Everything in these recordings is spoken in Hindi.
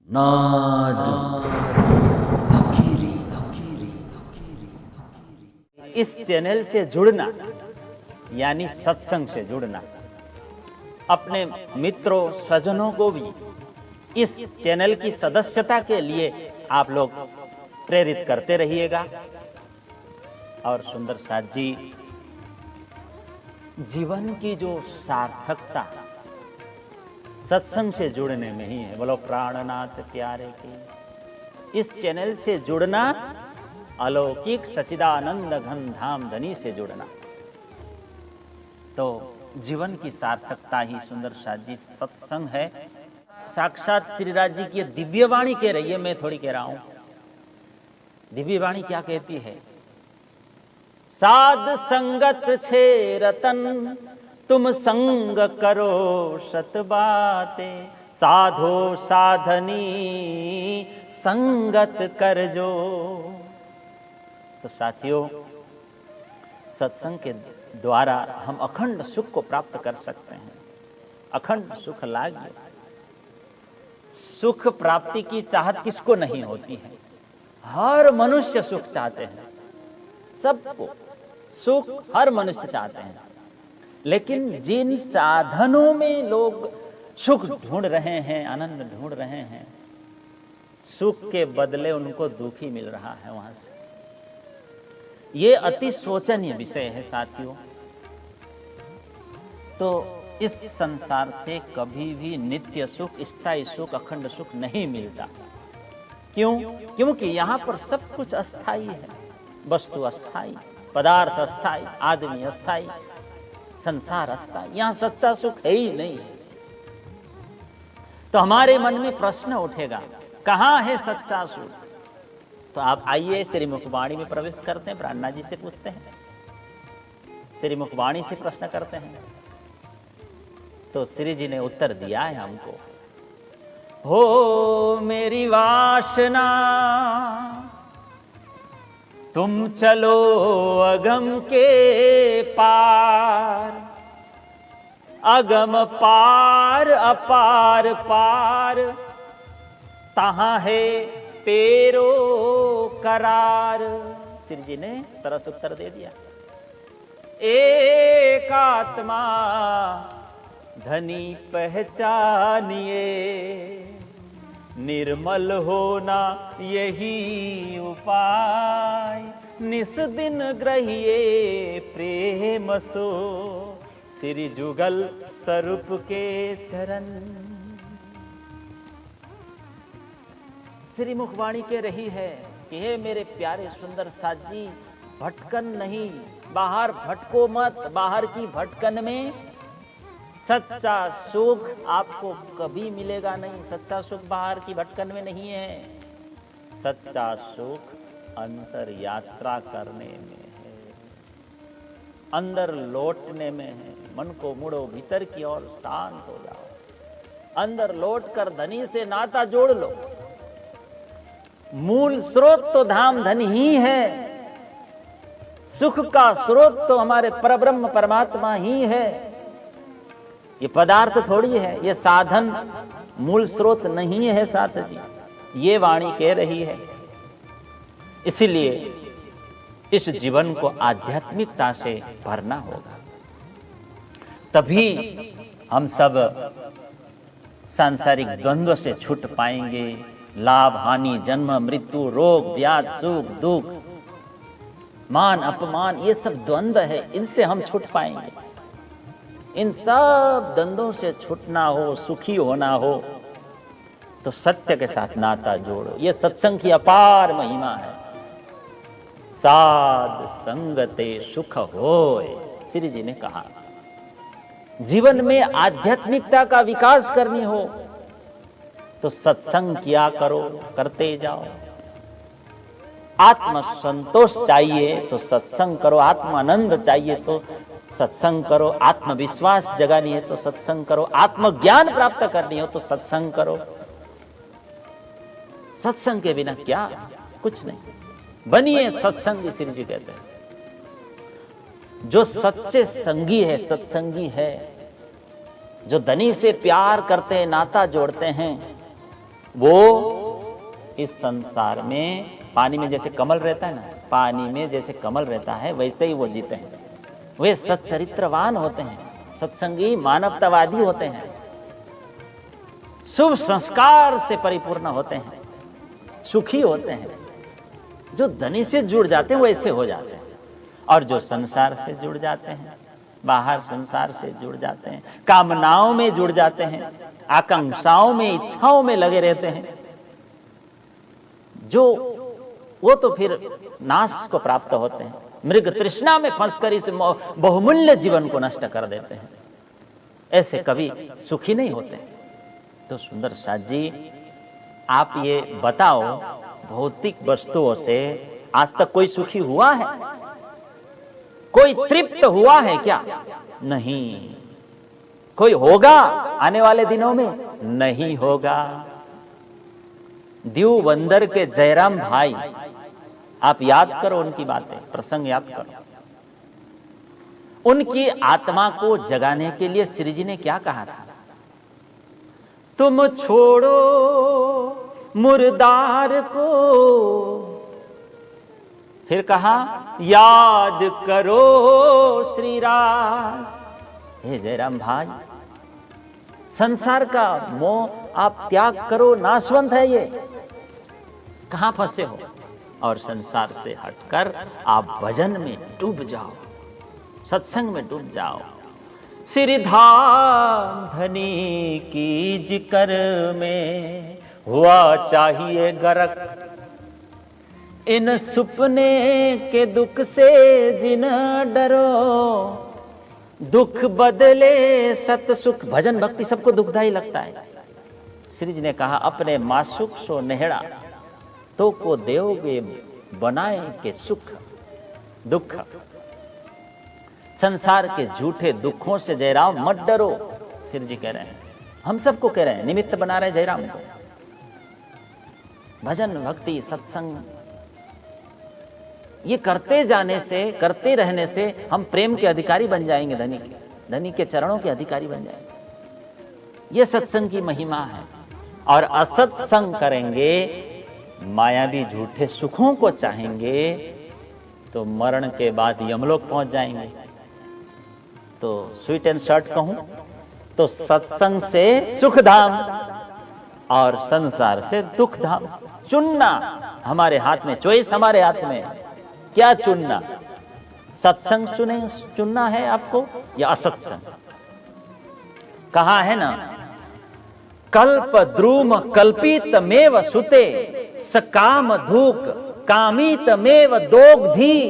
नाद हकीरी हकीरी हकीरी हकीरी। इस चैनल से जुड़ना यानी सत्संग से जुड़ना, अपने मित्रों स्वजनों को भी इस चैनल की सदस्यता के लिए आप लोग प्रेरित करते रहिएगा। और सुंदर साथ जी, जीवन की जो सार्थकता सत्संग से जुड़ने में ही है। बोलो प्राणनाथ प्यारे की। इस चैनल से जुड़ना, अलौकिक सच्चिदानंद घन धाम धनी से जुड़ना, तो जीवन की सार्थकता ही सुंदर साथ जी सत्संग है। साक्षात श्री राज जी की दिव्य वाणी कह रही है, मैं थोड़ी कह रहा हूं। दिव्य वाणी क्या कहती है? साध संगत छे रतन, तुम संग करो सत बातें, साधो साधनी संगत कर जो। तो साथियों, सत्संग के द्वारा हम अखंड सुख को प्राप्त कर सकते हैं। अखंड सुख लागे। सुख प्राप्ति की चाहत किसको नहीं होती है? हर मनुष्य सुख चाहते हैं। सबको सुख हर मनुष्य चाहते हैं। लेकिन जिन साधनों में लोग सुख ढूंढ रहे हैं, आनंद ढूंढ रहे हैं, सुख के बदले उनको दुख ही मिल रहा है वहां से। ये अति शोचनीय विषय है साथियों। तो इस संसार से कभी भी नित्य सुख, स्थायी सुख, अखंड सुख नहीं मिलता। क्यों? क्योंकि यहां पर सब कुछ अस्थाई है। वस्तु अस्थाई, पदार्थ अस्थाई, आदमी अस्थाई, संसार अस्थाई। यहां सच्चा सुख है ही नहीं। तो हमारे मन में प्रश्न उठेगा, कहां है सच्चा सुख? तो आप आइए श्री मुखवाणी में प्रवेश करते हैं, प्राणनाथ जी से पूछते हैं, श्री मुखवाणी से प्रश्न करते हैं। तो श्री जी ने उत्तर दिया है हमको। हो मेरी वासना, तुम चलो अगम के पार, अगम पार अपार पार, तहां है तेरो करार। श्री जी ने सरस उत्तर दे दिया। एक आत्मा धनी पहचानिए, निर्मल होना यही उपाय, निस दिन ग्रहिए प्रेम सो, श्री जुगल स्वरूप के चरण। श्री मुखवाणी कह रही है कि हे मेरे प्यारे सुंदर साथ जी, भटकन नहीं, बाहर भटको मत। बाहर की भटकन में सच्चा सुख आपको कभी मिलेगा नहीं। सच्चा सुख बाहर की भटकन में नहीं है। सच्चा सुख अंतर यात्रा करने में है, अंदर लौटने में है। मन को मुड़ो भीतर की ओर, शांत हो जाओ। अंदर लौटकर धनी से नाता जोड़ लो। मूल स्रोत तो धाम धन ही है। सुख का स्रोत तो हमारे परब्रह्म परमात्मा ही है। ये पदार्थ थोड़ी है, ये साधन मूल स्रोत नहीं है साथ जी। ये वाणी कह रही है। इसीलिए इस जीवन को आध्यात्मिकता से भरना होगा, तभी हम सब सांसारिक द्वंद्व से छूट पाएंगे। लाभ हानि, जन्म मृत्यु, रोग व्याध, सुख दुख, मान अपमान, ये सब द्वंद्व है, इनसे हम छूट पाएंगे। इन सब द्वंद्वों से छूटना हो, सुखी होना हो, तो सत्य के साथ नाता जोड़ो। ये सत्संग की अपार महिमा है। साध संगते सुख होए, श्री जी ने कहा। जीवन में आध्यात्मिकता का विकास करनी हो तो सत्संग किया करो, करते जाओ। आत्म संतोष चाहिए तो सत्संग करो, आत्मानंद चाहिए तो सत्संग करो, आत्मविश्वास जगानी है तो सत्संग करो, आत्मज्ञान प्राप्त करनी हो तो सत्संग करो। सत्संग के बिना क्या? कुछ नहीं। बनिए सत्संगी, श्री जी कहते हैं। जो सच्चे संगी है, सत्संगी है, जो धनी से प्यार करते हैं, नाता जोड़ते हैं, वो इस संसार में पानी में जैसे कमल रहता है ना, पानी में जैसे कमल रहता है वैसे ही वो जीते हैं। वे सच्चरित्रवान होते हैं, सत्संगी मानवतावादी होते हैं, शुभ संस्कार से परिपूर्ण होते हैं, सुखी होते हैं। जो धनी से जुड़ जाते हैं वो ऐसे हो जाते हैं, और जो संसार से जुड़ जाते हैं, बाहर संसार से जुड़ जाते हैं, कामनाओं में जुड़ जाते हैं, आकांक्षाओं में, इच्छाओं में लगे रहते हैं, जो वो तो फिर नाश को प्राप्त होते हैं। मृग तृष्णा में फंसकर इस बहुमूल्य जीवन को नष्ट कर देते हैं। ऐसे कभी सुखी नहीं होते। तो सुंदर साथ जी, आप ये बताओ, भौतिक वस्तुओं से आज तक कोई सुखी हुआ है? कोई तृप्त हुआ है क्या? नहीं। कोई होगा आने वाले दिनों में? नहीं होगा। दीव बंदर के जयराम भाई, आप याद करो उनकी बातें, प्रसंग याद करो। उनकी आत्मा को जगाने के लिए श्री जी ने क्या कहा था? तुम छोड़ो मुर्दार को, फिर कहा याद करो श्री राज। हे जयराम भाई, संसार का मोह आप त्याग करो, नाशवंत है ये। कहां फंसे हो? और संसार से हटकर आप भजन में डूब जाओ, सत्संग में डूब जाओ। सिरधाम धनी की जिकर में हुआ चाहिए गरक, इन सुपने के दुख से जिन डरो, दुख बदले सत सुख। भजन भक्ति सबको दुखदाई लगता है। श्री जी ने कहा अपने मासुक सो नेहड़ा, तो को देवगे बनाए के सुख दुख। संसार के झूठे दुखों से जयराम मत डरो, श्री जी कह रहे हैं, हम सबको कह रहे हैं, निमित्त बना रहे जयराम को। भजन भक्ति सत्संग ये करते जाने से, करते रहने से हम प्रेम के अधिकारी बन जाएंगे, धनी के चरणों के अधिकारी बन जाएंगे। ये सत्संग की महिमा है। और असत्संग करेंगे, मायावी झूठे सुखों को चाहेंगे, तो मरण के बाद यमलोक पहुंच जाएंगे। तो स्वीट एंड शॉर्ट कहूं तो सत्संग से सुख धाम और संसार से दुख धाम। चुनना हमारे हाथ में, चॉइस हमारे हाथ में। क्या चुनना? सत्संग चुनना है आपको या असत्संग? कहा है ना, कल्प द्रुम कल्पितमेव सुते, सकाम धूक कामितमेव दोग्धी,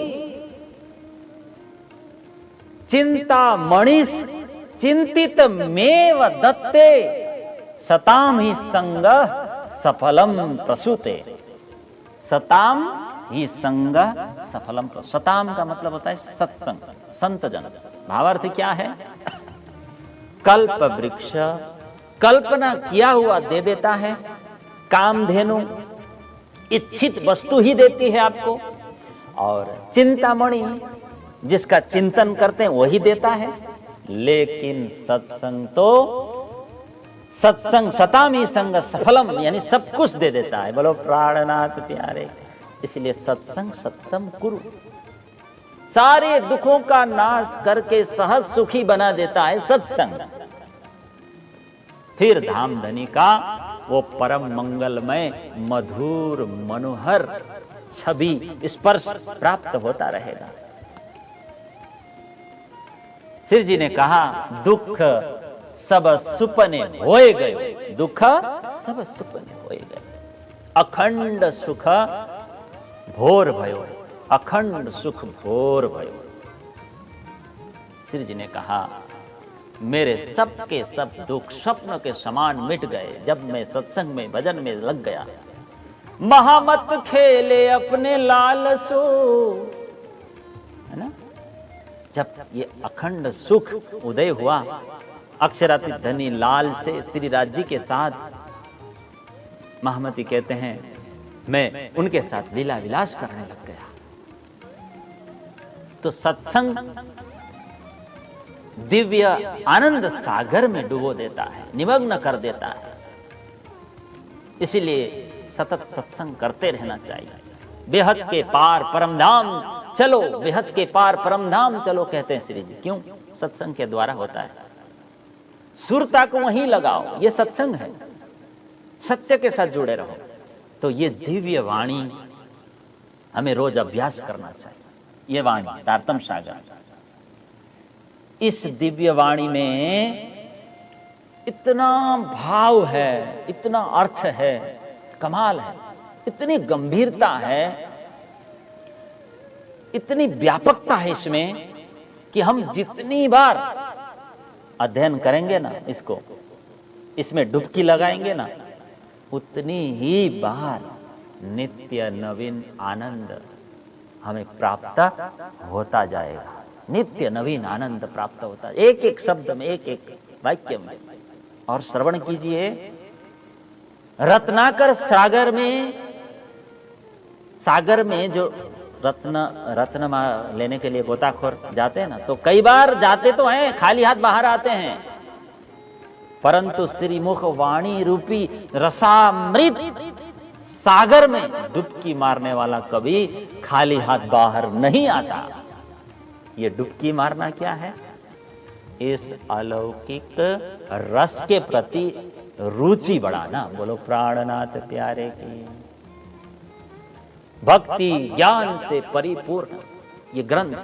चिंता मणिस चिंतितमेव दत्ते, सताम ही संग सफलम प्रसूते। सताम ही संग सफलम प्रसूते। सताम का मतलब होता है सत्संग, संतजन। भावार्थ क्या है? कल्प वृक्ष कल्पना किया हुआ दे देता है, कामधेनु इच्छित वस्तु ही देती है आपको, और चिंतामणि जिसका चिंतन करते हैं वही देता है। लेकिन सत्संग तो सत्संग सतामी संग सफलम, यानी सब कुछ दे देता है। बोलो प्राणनाथ प्यारे। इसलिए सत्संग सत्तम कुरु, सारे दुखों का नाश करके सहज सुखी बना देता है सत्संग। फिर धाम धनी का वो परम मंगलमय मधुर मनोहर छवि स्पर्श प्राप्त होता रहेगा। श्री जी ने कहा दुख सब सुपने होए गए, दुख सब सुपने होए गए, अखंड सुख भोर भयो, अखंड सुख भोर भयो। श्री जी ने कहा मेरे सब के सब दुख स्वप्न के समान मिट गए जब मैं सत्संग में भजन में लग गया। महामत खेले अपने लाल सो, है ना? जब ये अखंड सुख उदय हुआ, अक्षरातीत धनी लाल से श्री राज जी के साथ, महामती कहते हैं मैं उनके साथ लीला विलास करने लग गया। तो सत्संग दिव्य आनंद सागर में डुबो देता है, निमग्न कर देता है। इसीलिए सतत सत्संग करते रहना चाहिए। बेहद के पार परम धाम चलो, बेहद के पार परम धाम चलो कहते हैं श्री जी। क्यों? सत्संग के द्वारा होता है। सुरता को वहीं लगाओ, ये सत्संग है। सत्य के साथ जुड़े रहो। तो ये दिव्य वाणी हमें रोज अभ्यास करना चाहिए। ये वाणी तारतम सागर, इस दिव्य वाणी में इतना भाव है, इतना अर्थ है, कमाल है, इतनी गंभीरता है, इतनी व्यापकता है इसमें कि हम जितनी बार अध्ययन करेंगे ना, इसमें डुबकी लगाएंगे ना, उतनी ही बार नित्य नवीन आनंद हमें प्राप्त होता जाएगा। नित्य नवीन आनंद प्राप्त होता है, एक एक शब्द में, एक एक वाक्य में। और श्रवण कीजिए, रत्नाकर सागर में जो रत्न लेने के लिए गोताखोर जाते हैं ना, तो कई बार जाते तो हैं, खाली हाथ बाहर आते हैं, परंतु श्रीमुख वाणी रूपी रसामृत सागर में डुबकी मारने वाला कभी खाली हाथ बाहर नहीं आता। ये डुबकी मारना क्या है? इस अलौकिक रस के प्रति रुचि बढ़ाना। बोलो प्राणनाथ प्यारे की। भक्ति ज्ञान से परिपूर्ण ये ग्रंथ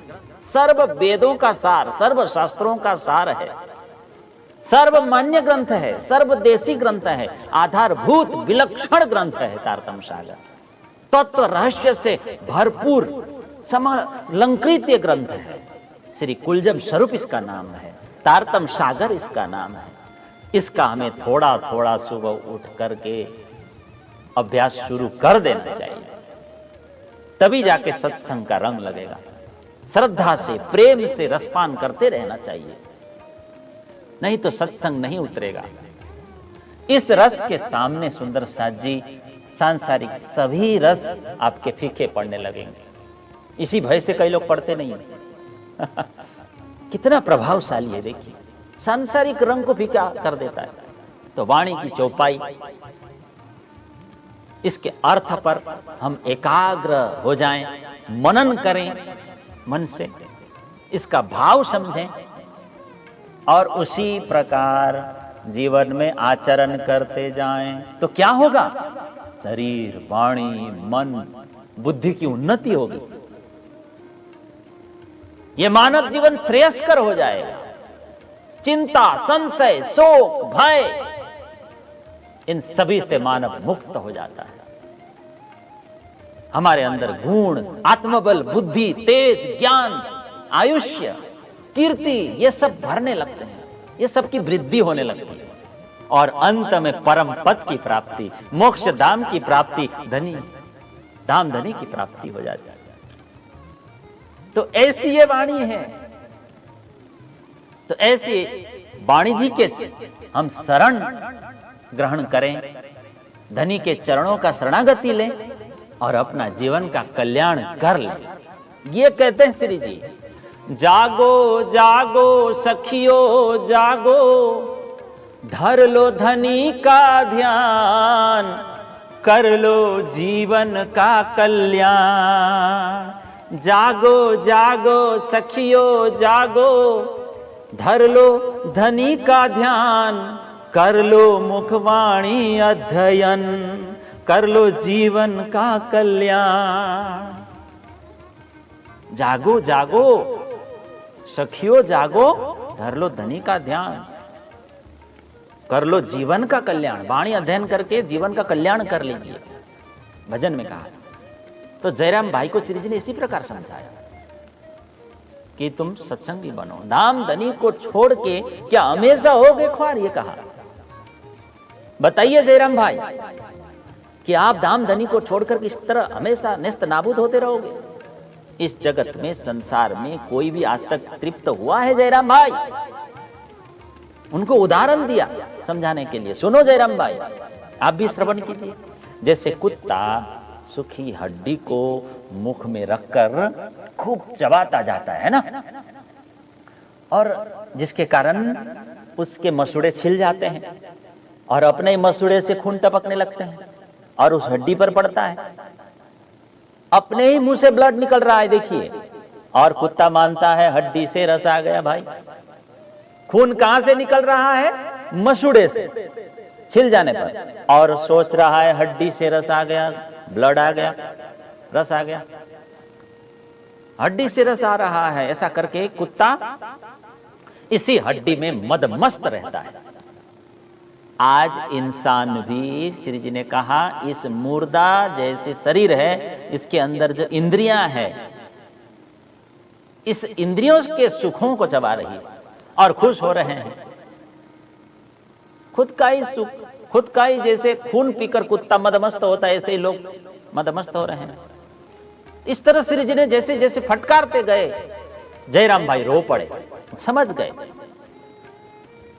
सर्व वेदों का सार, सर्व शास्त्रों का सार है, सर्वमान्य ग्रंथ है, सर्वदेशी ग्रंथ है, आधारभूत विलक्षण ग्रंथ है तारतम सागर। तत्व रहस्य से भरपूर समलंकृत ये ग्रंथ है। श्री कुलजम स्वरूप इसका नाम है, तारतम सागर इसका नाम है। इसका हमें थोड़ा थोड़ा सुबह उठ करके अभ्यास शुरू कर देना चाहिए, तभी जाके सत्संग का रंग लगेगा। श्रद्धा से, प्रेम से रसपान करते रहना चाहिए, नहीं तो सत्संग नहीं उतरेगा। इस रस के सामने सुंदर साथ जी सांसारिक सभी रस आपके फीके पड़ने लगेंगे। इसी भय से कई लोग पढ़ते नहीं हैं। कितना प्रभावशाली है देखिए, सांसारिक रंग को फीका कर देता है। तो वाणी की चौपाई, इसके अर्थ पर हम एकाग्र हो जाएं, मनन करें मन से, इसका भाव समझें और उसी प्रकार जीवन में आचरण करते जाएं, तो क्या होगा? शरीर, वाणी, मन, बुद्धि की उन्नति होगी। ये मानव जीवन श्रेयस्कर हो जाएगा। चिंता, संशय, शोक, भय, इन सभी से मानव मुक्त हो जाता है। हमारे अंदर गुण, आत्मबल, बुद्धि, तेज, ज्ञान, आयुष्य, कीर्ति, ये सब भरने लगते हैं, ये सब की वृद्धि होने लगती है और अंत में परम पद की प्राप्ति, मोक्ष धाम की प्राप्ति, धनी धाम धनी की प्राप्ति हो जाती है। तो ऐसी ये वाणी है। तो ऐसी वाणी जी के हम शरण ग्रहण करें, धनी के चरणों का शरणागति लें और अपना जीवन का कल्याण कर लें। ये कहते हैं श्री जी, जागो जागो सखियो जागो, धर लो धनी का ध्यान, कर लो जीवन का कल्याण। जागो जागो सखियो जागो, धर लो धनी का ध्यान, कर लो मुखवाणी अध्ययन, कर लो जीवन का कल्याण। जागो जागो सखियो जागो, धर लो धनी का ध्यान, कर लो जीवन का कल्याण। वाणी अध्ययन करके जीवन का कल्याण कर लीजिए, भजन में कहा। तो जयराम भाई को श्री जी ने इसी प्रकार समझाया कि तुम सत्संगी बनो, धाम धनी को छोड़ के क्या हमेशा होगे ख्वार, ये कहा। बताइए जयराम भाई कि आप धाम धनी को छोड़कर किस तरह हमेशा नेस्त नाबूद होते रहोगे? इस जगत में, संसार में कोई भी आज तक तृप्त हुआ है जयराम भाई? उनको उदाहरण दिया समझाने के लिए। सुनो जयराम भाई, आप भी श्रवण कीजिए। जैसे कुत्ता सूखी हड्डी को मुख में रखकर खूब चबाता जाता है ना, और जिसके कारण उसके मसूड़े छिल जाते हैं और अपने मसूड़े से खून टपकने लगते हैं। और उस हड्डी पर पड़ता है, अपने ही मुंह से ब्लड निकल रहा है, देखिए, और कुत्ता मानता है हड्डी से रस आ गया। भाई खून कहां से निकल रहा है? मसूड़े से छिल जाने पर, और सोच रहा है हड्डी से रस आ गया, ब्लड आ गया, रस आ गया, हड्डी से रस आ रहा है। ऐसा करके कुत्ता इसी हड्डी में मदमस्त रहता है। आज इंसान भी, श्री जी ने कहा, इस मुर्दा जैसे शरीर है, इसके अंदर जो इंद्रियां है, इस इंद्रियों के सुखों को चबा रही और खुश हो रहे हैं। खुद का ही सुख, खुद का ही, जैसे खून पीकर कुत्ता मदमस्त होता है, ऐसे ही लोग मदमस्त हो रहे हैं। इस तरह श्री जी ने जैसे जैसे फटकारते गए, जयराम भाई रो पड़े, समझ गए,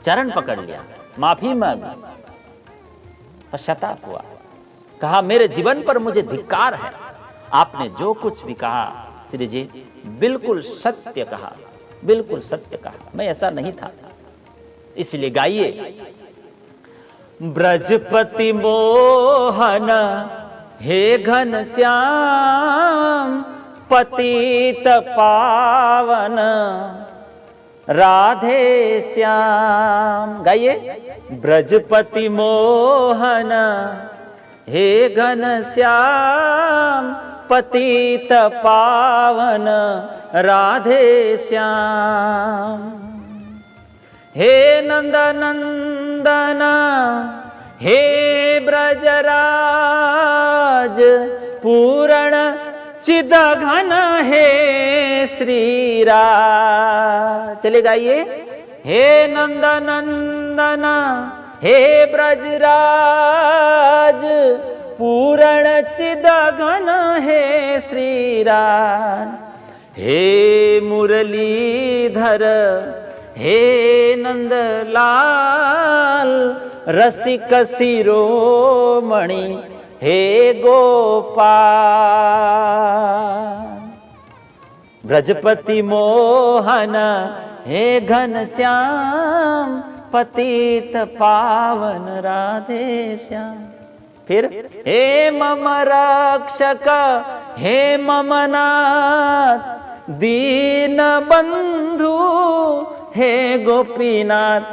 चरण पकड़ लिया, माफी मांगी, पश्चाताप हुआ, कहा मेरे जीवन पर मुझे धिक्कार है, आपने जो कुछ भी कहा श्री जी बिल्कुल सत्य कहा, बिल्कुल सत्य कहा, मैं ऐसा नहीं था। इसलिए गाइए, ब्रजपति मोहन हे घन श्याम पतित पावन राधे श्याम। गाइए, ब्रजपति मोहन हे घन श्याम पतित पावन राधे श्याम। हे नंद नंदन हे ब्रजराज पूर्ण चिद घन हे श्री राज। चले गाइए, हे नंद नंदन हे ब्रजराज पूर्ण चिद घन हे श्री राज। हे मुरलीधर हे नंदलाल रसिक शिरोमणि हे गोपाल। ब्रजपति मोहन हे घन श्याम पतित पावन राधे श्याम। फिर हे मम रक्षक हे मम नाथ दीन बंधु हे गोपीनाथ।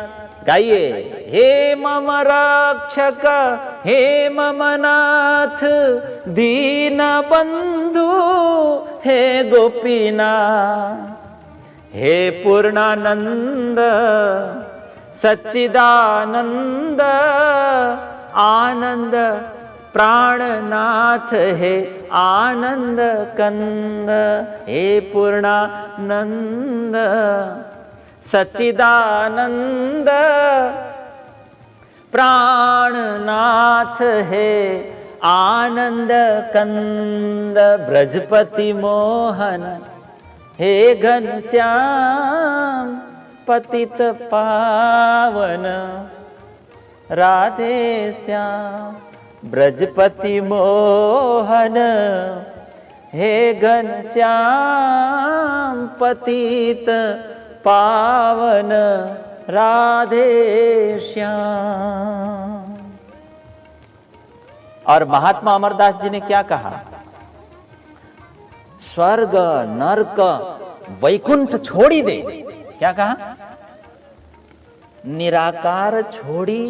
गाइए, हे मम रक्षक हे मम नाथ दीन बंधु हे गोपीनाथ। हे पूर्णानंद सच्चिदानंद आनंद प्राणनाथ हे आनंद कंद। हे पूर्णानंद सच्चिदानंद प्राणनाथ हे आनंद कंद। ब्रजपति मोहन हे घनश्याम पतित पावन राधे श्याम। ब्रजपति मोहन हे घनश्याम पतित पावन राधे श्याम। और महात्मा अमरदास जी ने क्या कहा? स्वर्ग नरक वैकुंठ छोड़ी दे। क्या कहा? निराकार छोड़ी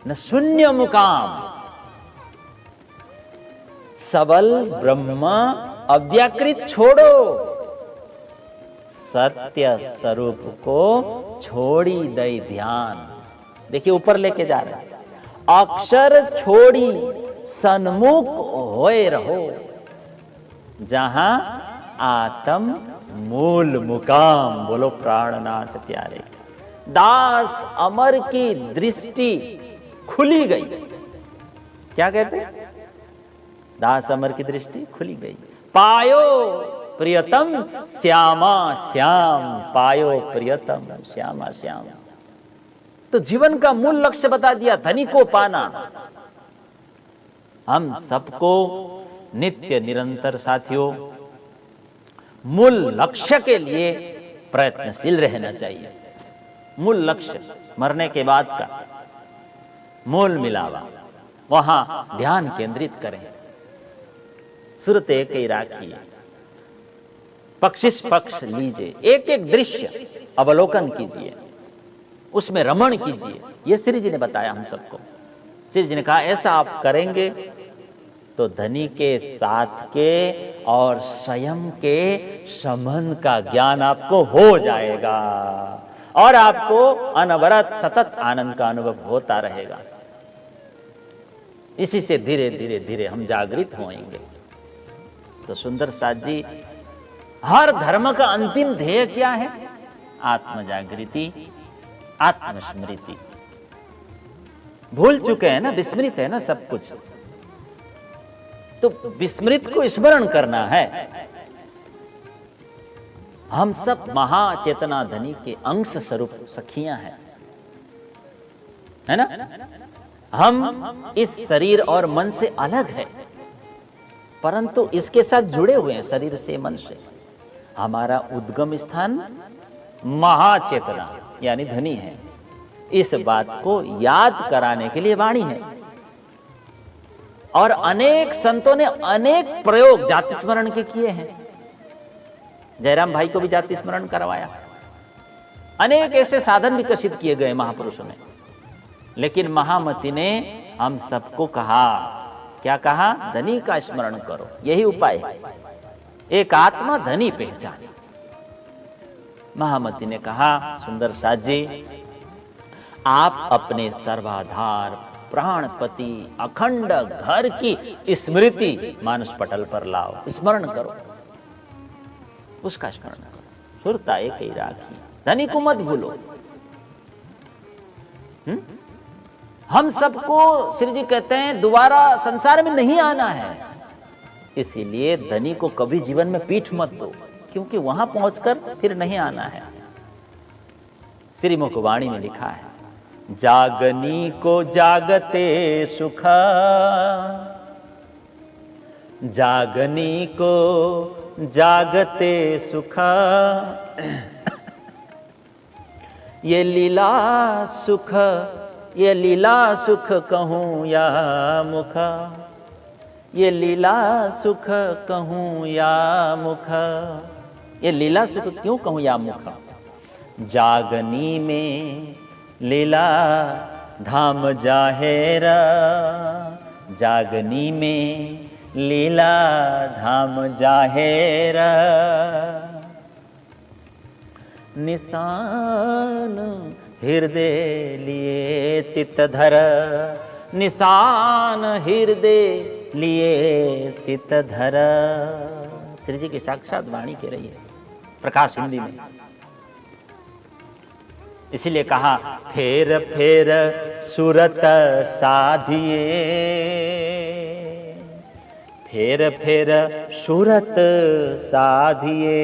न शून्य मुकाम, सबल ब्रह्म अव्याकृत छोड़ो, सत्य स्वरूप को छोड़ी दई ध्यान। देखिए ऊपर लेके जा रहे हैं, अक्षर छोड़ी सन्मुख होए रहो, जहां आत्म मूल मुकाम। बोलो प्राणनाथ प्यारे। दास अमर की दृष्टि खुली गई। क्या कहते? दास अमर की दृष्टि खुली गई। पायो प्रियतम श्यामा श्याम, पायो प्रियतम श्यामा श्याम। तो जीवन का मूल लक्ष्य बता दिया, धनी को पाना। हम सबको नित्य निरंतर साथियों मूल लक्ष्य के लिए प्रयत्नशील रहना चाहिए। मूल लक्ष्य मरने के बाद का मूल मिलावा, वहां ध्यान केंद्रित करें, सुरत एक ही राखिए, पक्षिश पक्ष लीजिए, एक एक दृश्य अवलोकन कीजिए, उसमें रमण कीजिए। यह श्री जी ने बताया हम सबको। श्री जी ने कहा ऐसा आप करेंगे तो धनी के साथ के और स्वयं के संबंध का ज्ञान आपको हो जाएगा और आपको अनवरत सतत आनंद का अनुभव होता रहेगा। इसी से धीरे धीरे धीरे हम जागृत होंगे। तो सुंदर साथ जी, हर धर्म का अंतिम ध्येय क्या है? आत्म जागृति, आत्मस्मृति। भूल चुके हैं ना, विस्मृत है ना सब कुछ, तो विस्मृत को स्मरण करना है। हम सब महाचेतना धनी के अंश स्वरूप सखियां हैं, है ना? हम इस शरीर और मन से अलग है, परंतु इसके साथ जुड़े हुए हैं, शरीर से मन से। हमारा उद्गम स्थान महाचेतना यानी धनी है। इस बात को याद कराने के लिए वाणी है। और अनेक संतों ने अनेक प्रयोग जाति स्मरण के किए हैं। जयराम भाई को भी जाति स्मरण करवाया। अनेक ऐसे साधन विकसित किए गए महापुरुषों ने। लेकिन महामती ने हम सबको कहा, क्या कहा? धनी का स्मरण करो, यही उपाय है। एक आत्मा धनी पहचान। महामती ने कहा, सुंदर साथ जी, आप अपने सर्वाधार प्राणपति अखंड घर की स्मृति मानस पटल पर लाओ, स्मरण करो, उसका स्मरण करो। सुरता एक ही राखी, धनी को मत भूलो। हम सबको श्री जी कहते हैं दोबारा संसार में नहीं आना है, इसीलिए धनी को कभी जीवन में पीठ मत दो, क्योंकि वहां पहुंचकर फिर नहीं आना है। श्री मुखवाणी में लिखा है, जागनी को जागते सुख, जागनी को जागते सुख, ये लीला सुख, ये लीला सुख कहूं या मुख, ये लीला सुख कहूं या मुख। ये लीला सुख क्यों कहूं या मुख? जागनी में लीला धाम जाहेरा, जागनी में लीला धाम जाहेरा, निशान हृदय लिए चित्त धर, निशान हृदय लिए चित्त धर। श्री जी की साक्षात वाणी कह रही है प्रकाश हिंदी में। इसीलिए कहा, फेर फेर सूरत साधिए, फेर फेर सूरत साधिए,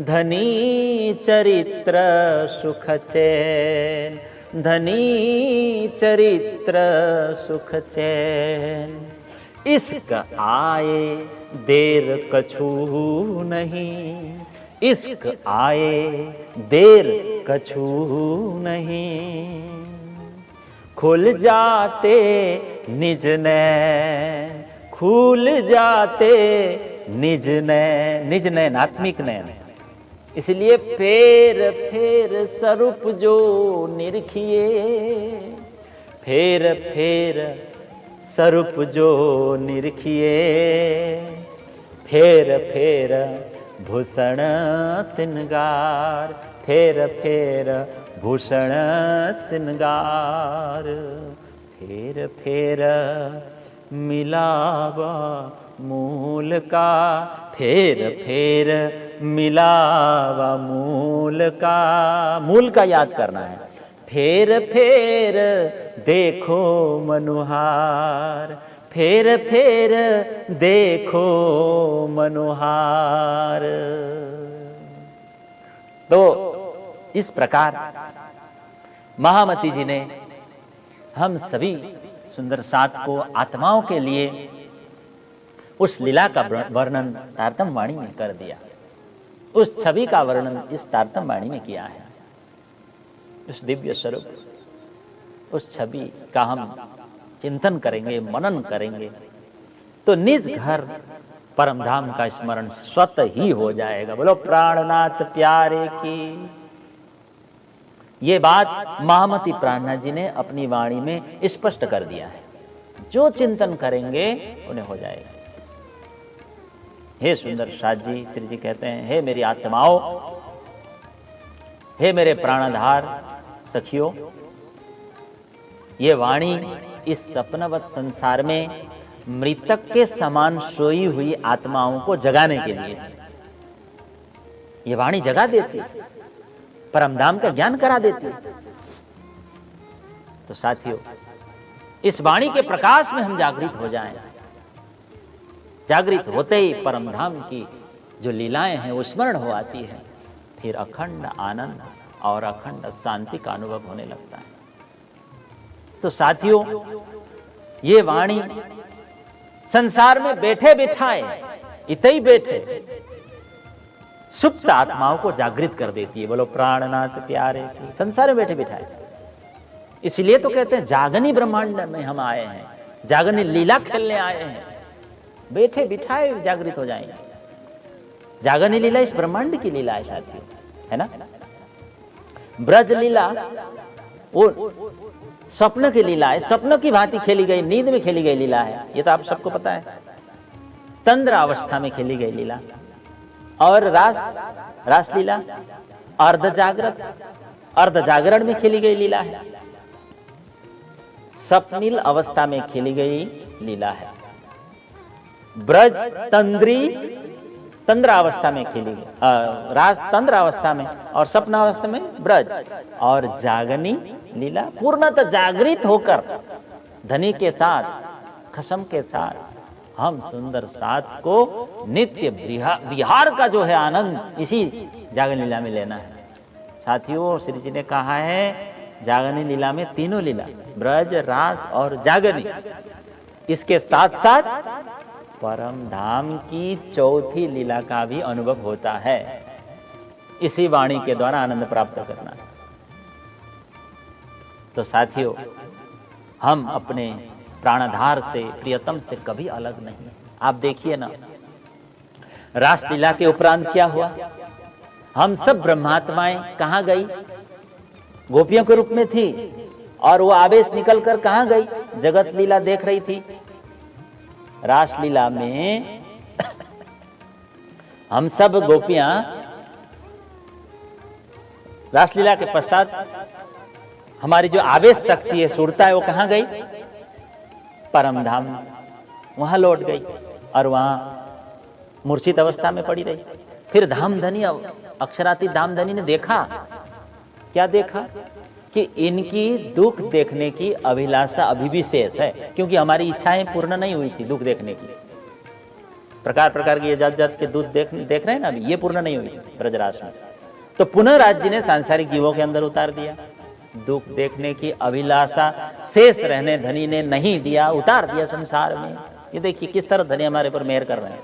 धनी चरित्र सुख चैन, धनी चरित्र सुख चैन। इश्क आए देर कछु नहीं, इश्क आए देर कछु नहीं, खुल जाते निज नैन, खुल जाते निज नैन, निज नैन आत्मिक नैन। इसलिए फेर फेर स्वरूप जो निरखिए, फेर फेर स्वरूप जो निरखिए, फेर फेर भूषण सिंगार, फेर फेर भूषण सिंगार, फेर फेर मिलावा मूल का, फेर फेर मिलावा मूल का। मूल का याद करना है। फेर फेर देखो मनुहार, फेर फेर देखो मनुहार। तो इस प्रकार महामती जी ने हम सभी सुंदर साथ को आत्माओं के लिए उस लीला का वर्णन तारतम वाणी में कर दिया, उस छवि का वर्णन इस तारतम वाणी में किया है। उस दिव्य स्वरूप, उस छवि का हम चिंतन करेंगे, मनन करेंगे, तो निज घर परम धाम का स्मरण स्वतः ही हो जाएगा। बोलो प्राणनाथ प्यारे की। ये बात महामती प्राणनाथ जी ने अपनी वाणी में स्पष्ट कर दिया है। जो चिंतन करेंगे उन्हें हो जाएगा। हे सुंदर साथ जी, श्री जी कहते हैं, हे मेरी आत्माओं, हे मेरे प्राणाधार सखियों, ये वाणी इस सपनावत संसार में मृतक के समान सोई हुई आत्माओं को जगाने के लिए, ये वाणी जगा देती, परमधाम का ज्ञान करा देती। तो साथियों, इस वाणी के प्रकाश में हम जागृत हो जाएं। जागृत होते ही परमधाम की जो लीलाएं हैं वो स्मरण हो आती है, फिर अखंड आनंद और अखंड शांति का अनुभव होने लगता है। तो साथियों, ये वाणी संसार में बैठे बिठाए, इतई बैठे सुप्त आत्माओं को जागृत कर देती है। बोलो प्राणनाथ प्यारे की। संसार में बैठे बिठाए, इसलिए तो कहते हैं जागनी ब्रह्मांड में हम आए हैं, जागनी लीला खेलने आए हैं। बैठे बिठाए जागृत हो जाएंगे। जागनी लीला इस ब्रह्मांड की लीला है साथियों, है ना। ब्रज लीला वो स्वप्न की लीला है, स्वप्न की भांति खेली गई, नींद में खेली गई लीला है, ये तो आप सबको पता है। तंद्र अवस्था में खेली गई लीला। और रास लीला अर्ध जागृत, अर्ध जागरण में खेली गई लीला है। स्वप्निल अवस्था में खेली गई लीला है। ब्रज तंद्री तंद्र अवस्था में खेली गई, रास तंद्र अवस्था में, और स्वप्न अवस्था में ब्रज। और जागनी लीला पूर्णतः जागृत होकर धनी के साथ, खसम के साथ हम सुंदर साथ को नित्य विहार का जो है आनंद इसी जागनी लीला में लेना है। साथियों, श्री जी ने कहा है जागनी लीला में तीनों लीला, ब्रज, रास और जागनी, इसके साथ साथ परम धाम की चौथी लीला का भी अनुभव होता है। इसी वाणी के द्वारा आनंद प्राप्त करना। तो साथियों, हम अपने प्राणधार से, प्रियतम से कभी अलग नहीं। आप देखिए ना, रासलीला के उपरांत क्या हुआ। हम सब ब्रह्मात्माएं कहां गई? गोपियों के रूप में थी, और वो आवेश निकलकर कहां गई? जगत लीला देख रही थी। रासलीला में हम सब गोपियां, रासलीला के पश्चात हमारी जो आवेश शक्ति है, सुरता है, वो कहां गई? परम धाम, वहां लौट गई और वहां मूर्छित अवस्था में पड़ी रही। फिर धामधनी, अक्षरातीत धामधनी ने देखा, क्या देखा? कि इनकी दुख देखने की अभिलाषा अभी भी शेष है, क्योंकि हमारी इच्छाएं पूर्ण नहीं हुई थी दुख देखने की। प्रकार प्रकार की ये जात जात के दुख देख रहे हैं ना, अभी ये पूर्ण नहीं हुई ब्रजराज में। तो पुनः राज्य ने सांसारिक जीवों के अंदर उतार दिया। दुख देखने की अभिलाषा शेष रहने धनी ने नहीं दिया, उतार दिया संसार में। ये देखिए किस तरह धनी हमारे पर मेहर कर रहे हैं।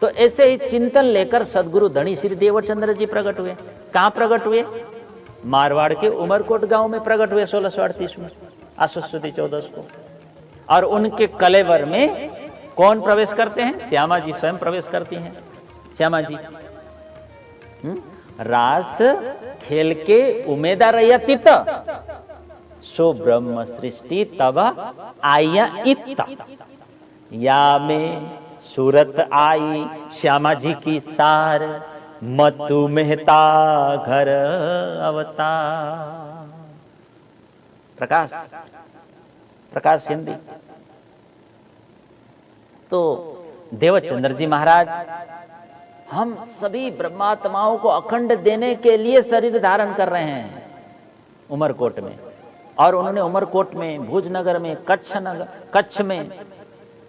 तो ऐसे ही चिंतन लेकर सदगुरु धनी श्री देवचंद्र जी प्रकट हुए। कहां प्रकट हुए? मारवाड़ के उमरकोट गांव में प्रकट हुए 1638 में, आश्वती 14 को। और उनके कलेवर में कौन प्रवेश करते हैं? श्यामा जी स्वयं प्रवेश करती हैं। श्यामा जी रास खेल के उमेदा रहिया तित, सो ब्रह्म सृष्टि तब आया इत, या में सूरत आई श्यामा जी की सार, मतु मेहता घर अवतार। प्रकाश, प्रकाश हिंदी। तो देवचंद्र जी महाराज हम सभी ब्रह्मात्माओं को अखंड देने के लिए शरीर धारण कर रहे हैं उमरकोट में। और उन्होंने उमरकोट में, भुजनगर में, कच्छ में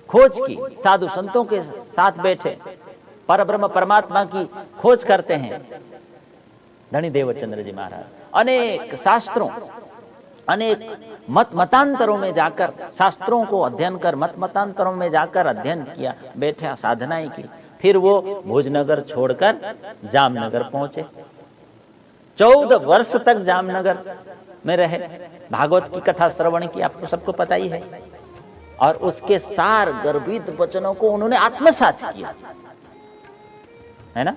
खोज की, साधु संतों के साथ बैठे परब्रह्म परमात्मा की खोज करते हैं धनी देवचंद्र जी महाराज। अनेक शास्त्रों, अनेक मत मतांतरों में जाकर, शास्त्रों को अध्ययन कर मत मतांतरों में जाकर अध्ययन किया, बैठे साधनाएं की। फिर वो भुजनगर छोड़कर जामनगर पहुंचे। 14 वर्ष तक जामनगर में रहे, भागवत की कथा श्रवण की, आपको सबको पता ही है। और उसके सार गर्भित वचनों को उन्होंने आत्मसात किया, है ना।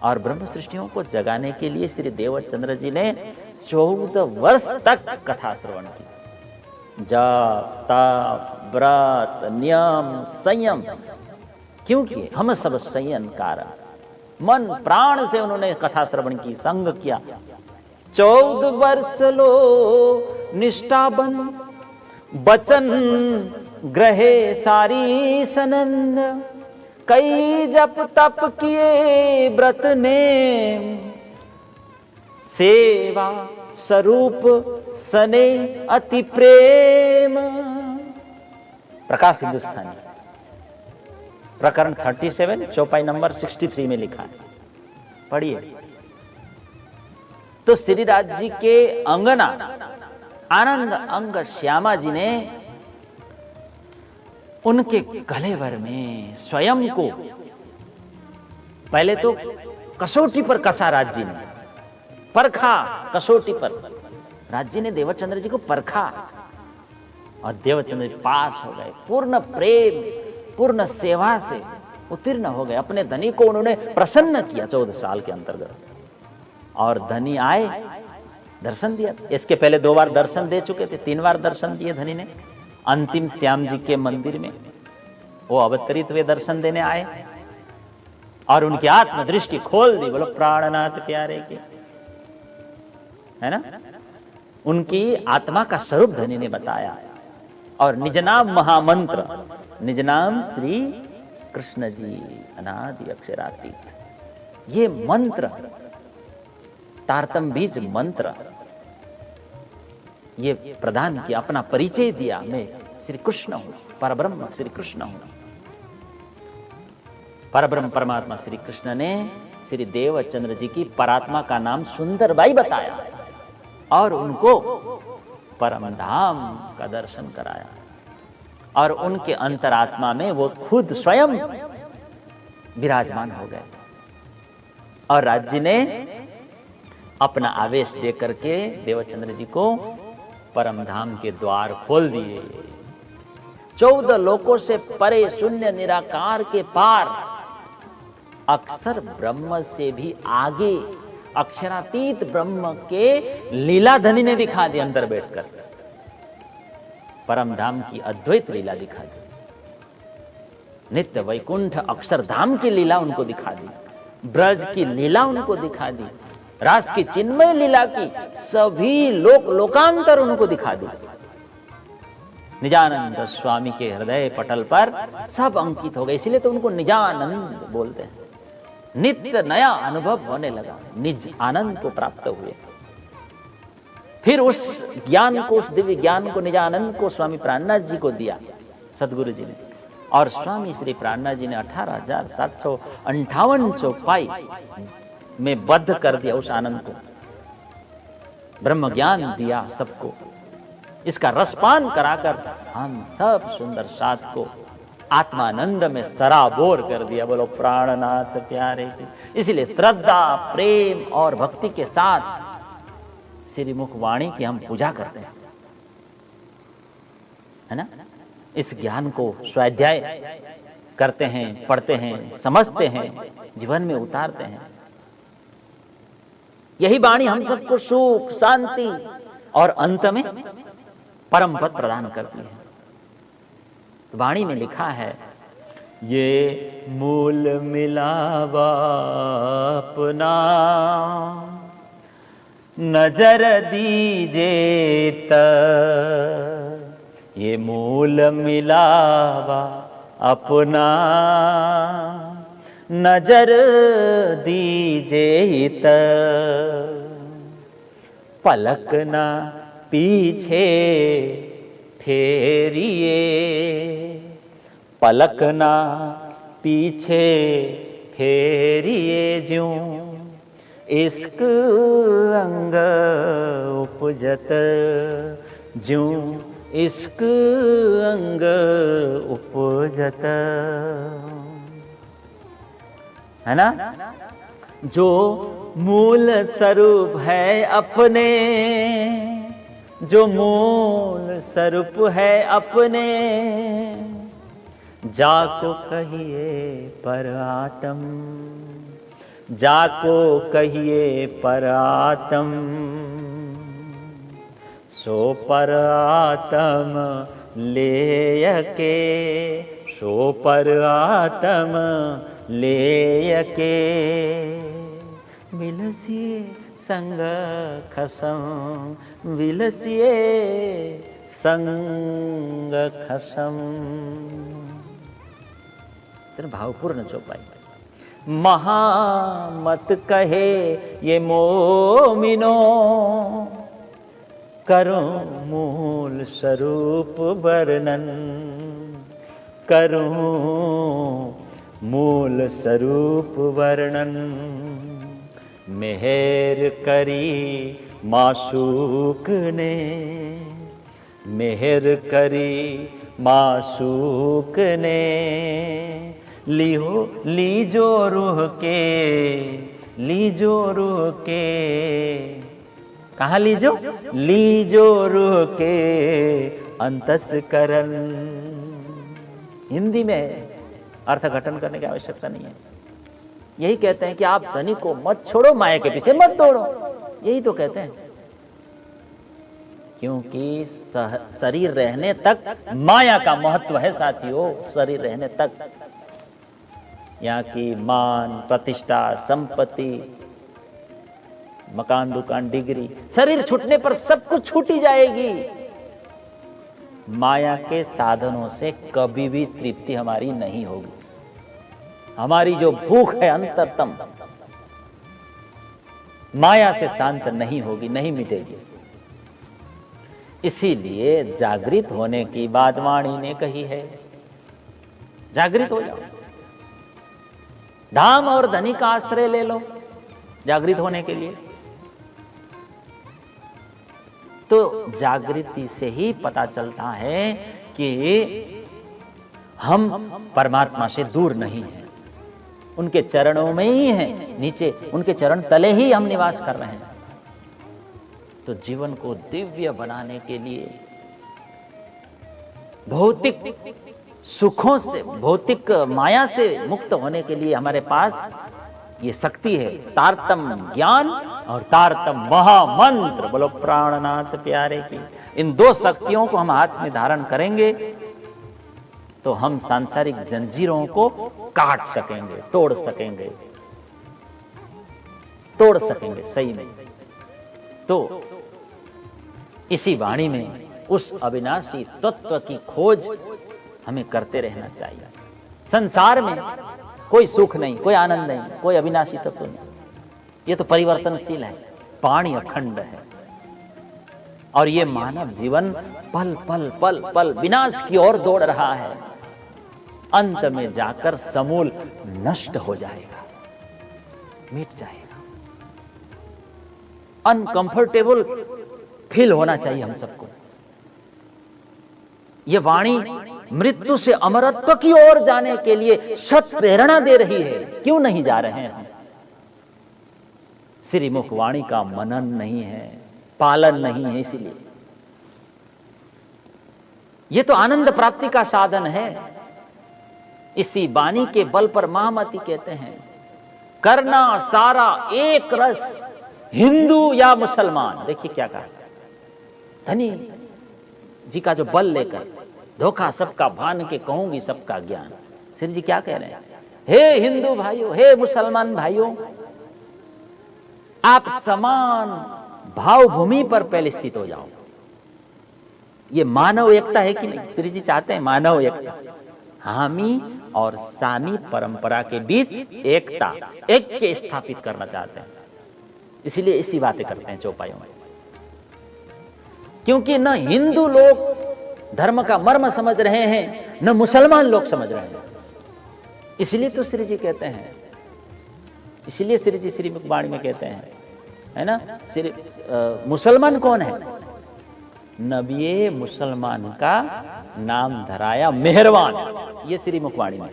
और ब्रह्म सृष्टियों को जगाने के लिए श्री देवचंद्र जी ने 14 वर्ष तक कथा श्रवण की। जाप, ताप, व्रत, नियम, संयम क्यों किए? हम सब संयम कारण, मन प्राण से उन्होंने कथा श्रवण की, संग किया। 14 वर्ष लो निष्ठाबन, बचन ग्रहे सारी सनंद, कई जप तप किए व्रत ने, सेवा स्वरूप सने अति प्रेम। प्रकाश हिंदुस्तानी प्रकरण 37 चौपाई नंबर 63 में लिखा है, पढ़िए। तो श्रीराज जी के अंगना आनंद अंग श्यामा जी ने उनके गलेवर में स्वयं को पहले तो कसौटी पर कसा, राज जी ने परखा, कसौटी पर राज जी ने देवचंद्र जी को परखा और देवचंद्र जी पास हो गए। पूर्ण प्रेम, पूर्ण सेवा से उत्तीर्ण हो गए। अपने धनी को उन्होंने प्रसन्न किया 14 साल के अंतर्गत। और धनी आए, दर्शन दिया। इसके पहले 2 बार दर्शन दे चुके थे, 3 बार दर्शन दिए धनी ने। अंतिम श्याम जी के मंदिर में वो अवतरित हुए, दर्शन देने आए और उनकी आत्मदृष्टि खोल दी। बोलो प्राणनाथ प्यारे के, है ना। उनकी आत्मा का स्वरूप धनी ने बताया और निज नाम महामंत्र, निज नाम श्री कृष्ण जी अनादि अक्षरातीत, ये मंत्र, तारतम बीज मंत्र, ये प्रदान किया, अपना परिचय दिया। मैं श्री कृष्ण हूं, परब्रह्म श्री कृष्ण हूं। परब्रह्म परमात्मा श्री कृष्ण ने श्री देवचंद्र जी की परात्मा का नाम सुंदरबाई बताया और उनको परम धाम का दर्शन कराया। और उनके अंतरात्मा में वो खुद स्वयं विराजमान हो गए। और राज जी ने अपना आवेश दे करके देवचंद्र जी को परम धाम के द्वार खोल दिए। 14 लोकों से परे, शून्य निराकार के पार, अक्षर ब्रह्म से भी आगे अक्षरातीत ब्रह्म के लीला धनी ने दिखा दी। अंदर बैठकर परम धाम की अद्वैत लीला दिखा दी। नित्य वैकुंठ अक्षरधाम की लीला उनको दिखा दी, ब्रज की लीला उनको दिखा दी, रास की चिन्मय लीला की सभी लोकांतर उनको दिखा दी। निजानंद स्वामी के हृदय पटल पर सब अंकित हो गए, इसलिए तो उनको निजानंद बोलते हैं। नित्य नया अनुभव होने लगा, निज आनंद को प्राप्त हुए। फिर उस ज्ञान को, उस दिव्य ज्ञान को, निजानंद को स्वामी प्राणनाथ जी को दिया सदगुरु जी ने। और स्वामी श्री प्राणनाथ जी ने 18,758 चौपाई में बद्ध कर दिया उस आनंद को, ब्रह्म ज्ञान दिया सबको। इसका रसपान कराकर हम सब सुंदर साथ को आत्मानंद में सराबोर कर दिया। बोलो प्राणनाथ प्यारे की। इसलिए श्रद्धा, प्रेम और भक्ति के साथ श्रीमुख वाणी की हम पूजा करते हैं, है ना। इस ज्ञान को स्वाध्याय करते हैं, पढ़ते हैं, समझते हैं, जीवन में उतारते हैं। यही वाणी हम सबको सुख, शांति और अंत में परम पद प्रदान करती है। वाणी में लिखा है, ये मूल मिलावा अपना, नजर दीजे त, ये मूल मिलावा अपना, नजर दीजे त, पलक ना पीछे फेरिए, पलक ना पीछे फेरिए, ज्यों इश्क अंग उपजत, ज्यों इश्क अंग उपजत, है ना। जो मूल स्वरूप है अपने, जो मूल स्वरूप है अपने, जाको कहिए पर आत्म, जाको कहिए पर आत्म, सो पर आत्म लेयके, सो पर आत्म लेयके, विलसिए संग खसम, विलसिए संग खसम। तेरे भावपूर्ण चौपाई। महामत कहे ये मोमिनो, करो मूल स्वरूप वर्णन, करो मूल स्वरूप वर्णन, मेहर करी मासूक ने, मेहर करी मासूक ने, लिहो लीजो रूह के, लीजो रूह के, कहाँ लीजो? लीजो रूह के अंतस्करण। हिंदी में अर्थघटन करने की आवश्यकता नहीं है। यही कहते हैं कि आप धनी को मत छोड़ो, माया के पीछे मत दौड़ो, यही तो कहते हैं। क्योंकि शरीर रहने तक माया का महत्व है साथियों, शरीर रहने तक। यहाँ की मान, प्रतिष्ठा, संपत्ति, मकान, दुकान, डिग्री, शरीर छूटने पर सब कुछ छूटी जाएगी। माया के साधनों से कभी भी तृप्ति हमारी नहीं होगी। हमारी जो भूख है अंतरतम, माया से शांत नहीं होगी, नहीं मिटेगी। इसीलिए जागृत होने की बात वाणी ने कही है। जागृत हो जाओ, धाम और धनी का आश्रय ले लो जागृत होने के लिए। तो जागृति से ही पता चलता है कि हम परमात्मा से दूर नहीं हैं, उनके चरणों में ही हैं, नीचे उनके चरण तले ही हम निवास कर रहे हैं। तो जीवन को दिव्य बनाने के लिए, भौतिक सुखों से, भौतिक माया से मुक्त होने के लिए हमारे पास ये शक्ति है, तारतम ज्ञान और तारतम महामंत्र। बोलो प्राणनाथ प्यारे की। इन दो शक्तियों को हम हाथ में धारण करेंगे तो हम सांसारिक जंजीरों को काट सकेंगे, तोड़ सकेंगे, तोड़ सकेंगे सही में। तो इसी वाणी में उस अविनाशी तत्व की खोज हमें करते रहना चाहिए। संसार में कोई सुख नहीं, कोई आनंद नहीं, कोई अविनाशी तत्व नहीं। ये तो परिवर्तनशील है, पानी अखंड है। और ये मानव जीवन पल पल पल पल विनाश की ओर दौड़ रहा है। अंत में जाकर समूल नष्ट हो जाएगा, मिट जाएगा। अनकंफर्टेबल फील होना चाहिए हम सबको। ये वाणी मृत्यु से अमरत्व की ओर जाने के लिए सत प्रेरणा दे रही है। क्यों नहीं जा रहे हैं हम? श्रीमुख वाणी का मनन नहीं है, पालन नहीं है। इसीलिए यह तो आनंद प्राप्ति का साधन है। इसी वाणी के बल पर महामती कहते हैं, करना सारा एक रस, हिंदू या मुसलमान। देखिए क्या कहा, धनी जी का जो बल लेकर, धोखा सबका भान के कहूंगी सबका ज्ञान। श्री जी क्या कह रहे हैं? हे हिंदू भाइयों, हे मुसलमान भाइयों, आप समान भाव भूमि पर पहले स्थित हो जाओ। ये मानव एकता है कि नहीं? श्री जी चाहते हैं मानव एकता, हामी और सामी परंपरा के बीच एकता, ऐक्य स्थापित करना चाहते हैं। इसलिए इसी बातें करते हैं चौपाइयों में। क्योंकि न हिंदू लोग धर्म का मर्म समझ रहे हैं, न मुसलमान लोग समझ रहे हैं। इसलिए तो श्री जी कहते हैं, इसलिए श्री जी श्रीमुख वाणी में कहते हैं, है ना, मुसलमान कौन है? नबी मुसलमान का नाम धराया मेहरबान। ये श्रीमुख वाणी में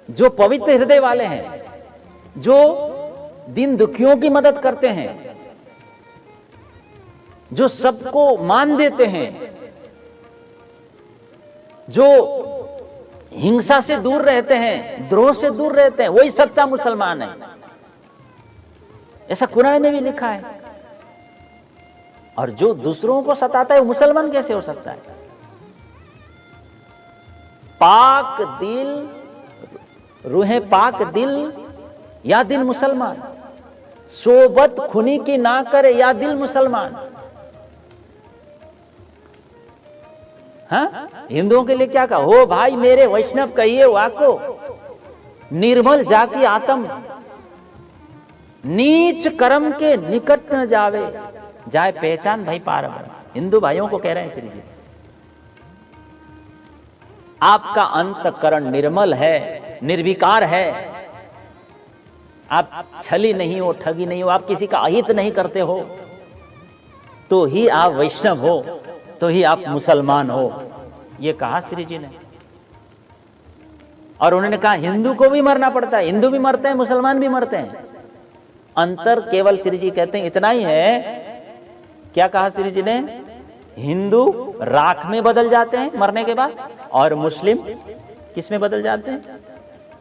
जो पवित्र हृदय वाले हैं, जो दीन दुखियों की मदद करते हैं, जो सबको मान देते हैं, जो हिंसा से दूर रहते हैं, द्रोह से दूर रहते हैं, वही सच्चा मुसलमान है। ऐसा कुरान में भी लिखा है। और जो दूसरों को सताता है वो मुसलमान कैसे हो सकता है? पाक दिल, रूहे पाक दिल या दिल मुसलमान, सोबत खुनी की ना करे या दिल मुसलमान। हाँ, हिंदुओं के लिए क्या कहा? हो भाई मेरे वैष्णव कहिए वाको, निर्मल जाकी आत्म, नीच कर्म के निकट न जावे, जाए पहचान भाई पार। हिंदू भाइयों को कह रहे हैं श्री जी, आपका अंतकरण निर्मल है, निर्विकार है, आप छली नहीं हो, ठगी नहीं हो, आप किसी का अहित नहीं करते हो, तो ही आप वैष्णव हो, तो ही आप मुसलमान हो। ये कहा श्री जी ने। और उन्होंने कहा हिंदू को भी मरना पड़ता है, हिंदू भी मरते हैं, मुसलमान भी मरते हैं। अंतर केवल श्री जी कहते हैं इतना ही है। क्या कहा श्री जी ने? हिंदू राख में बदल जाते हैं मरने के बाद, और मुस्लिम किस में बदल जाते हैं?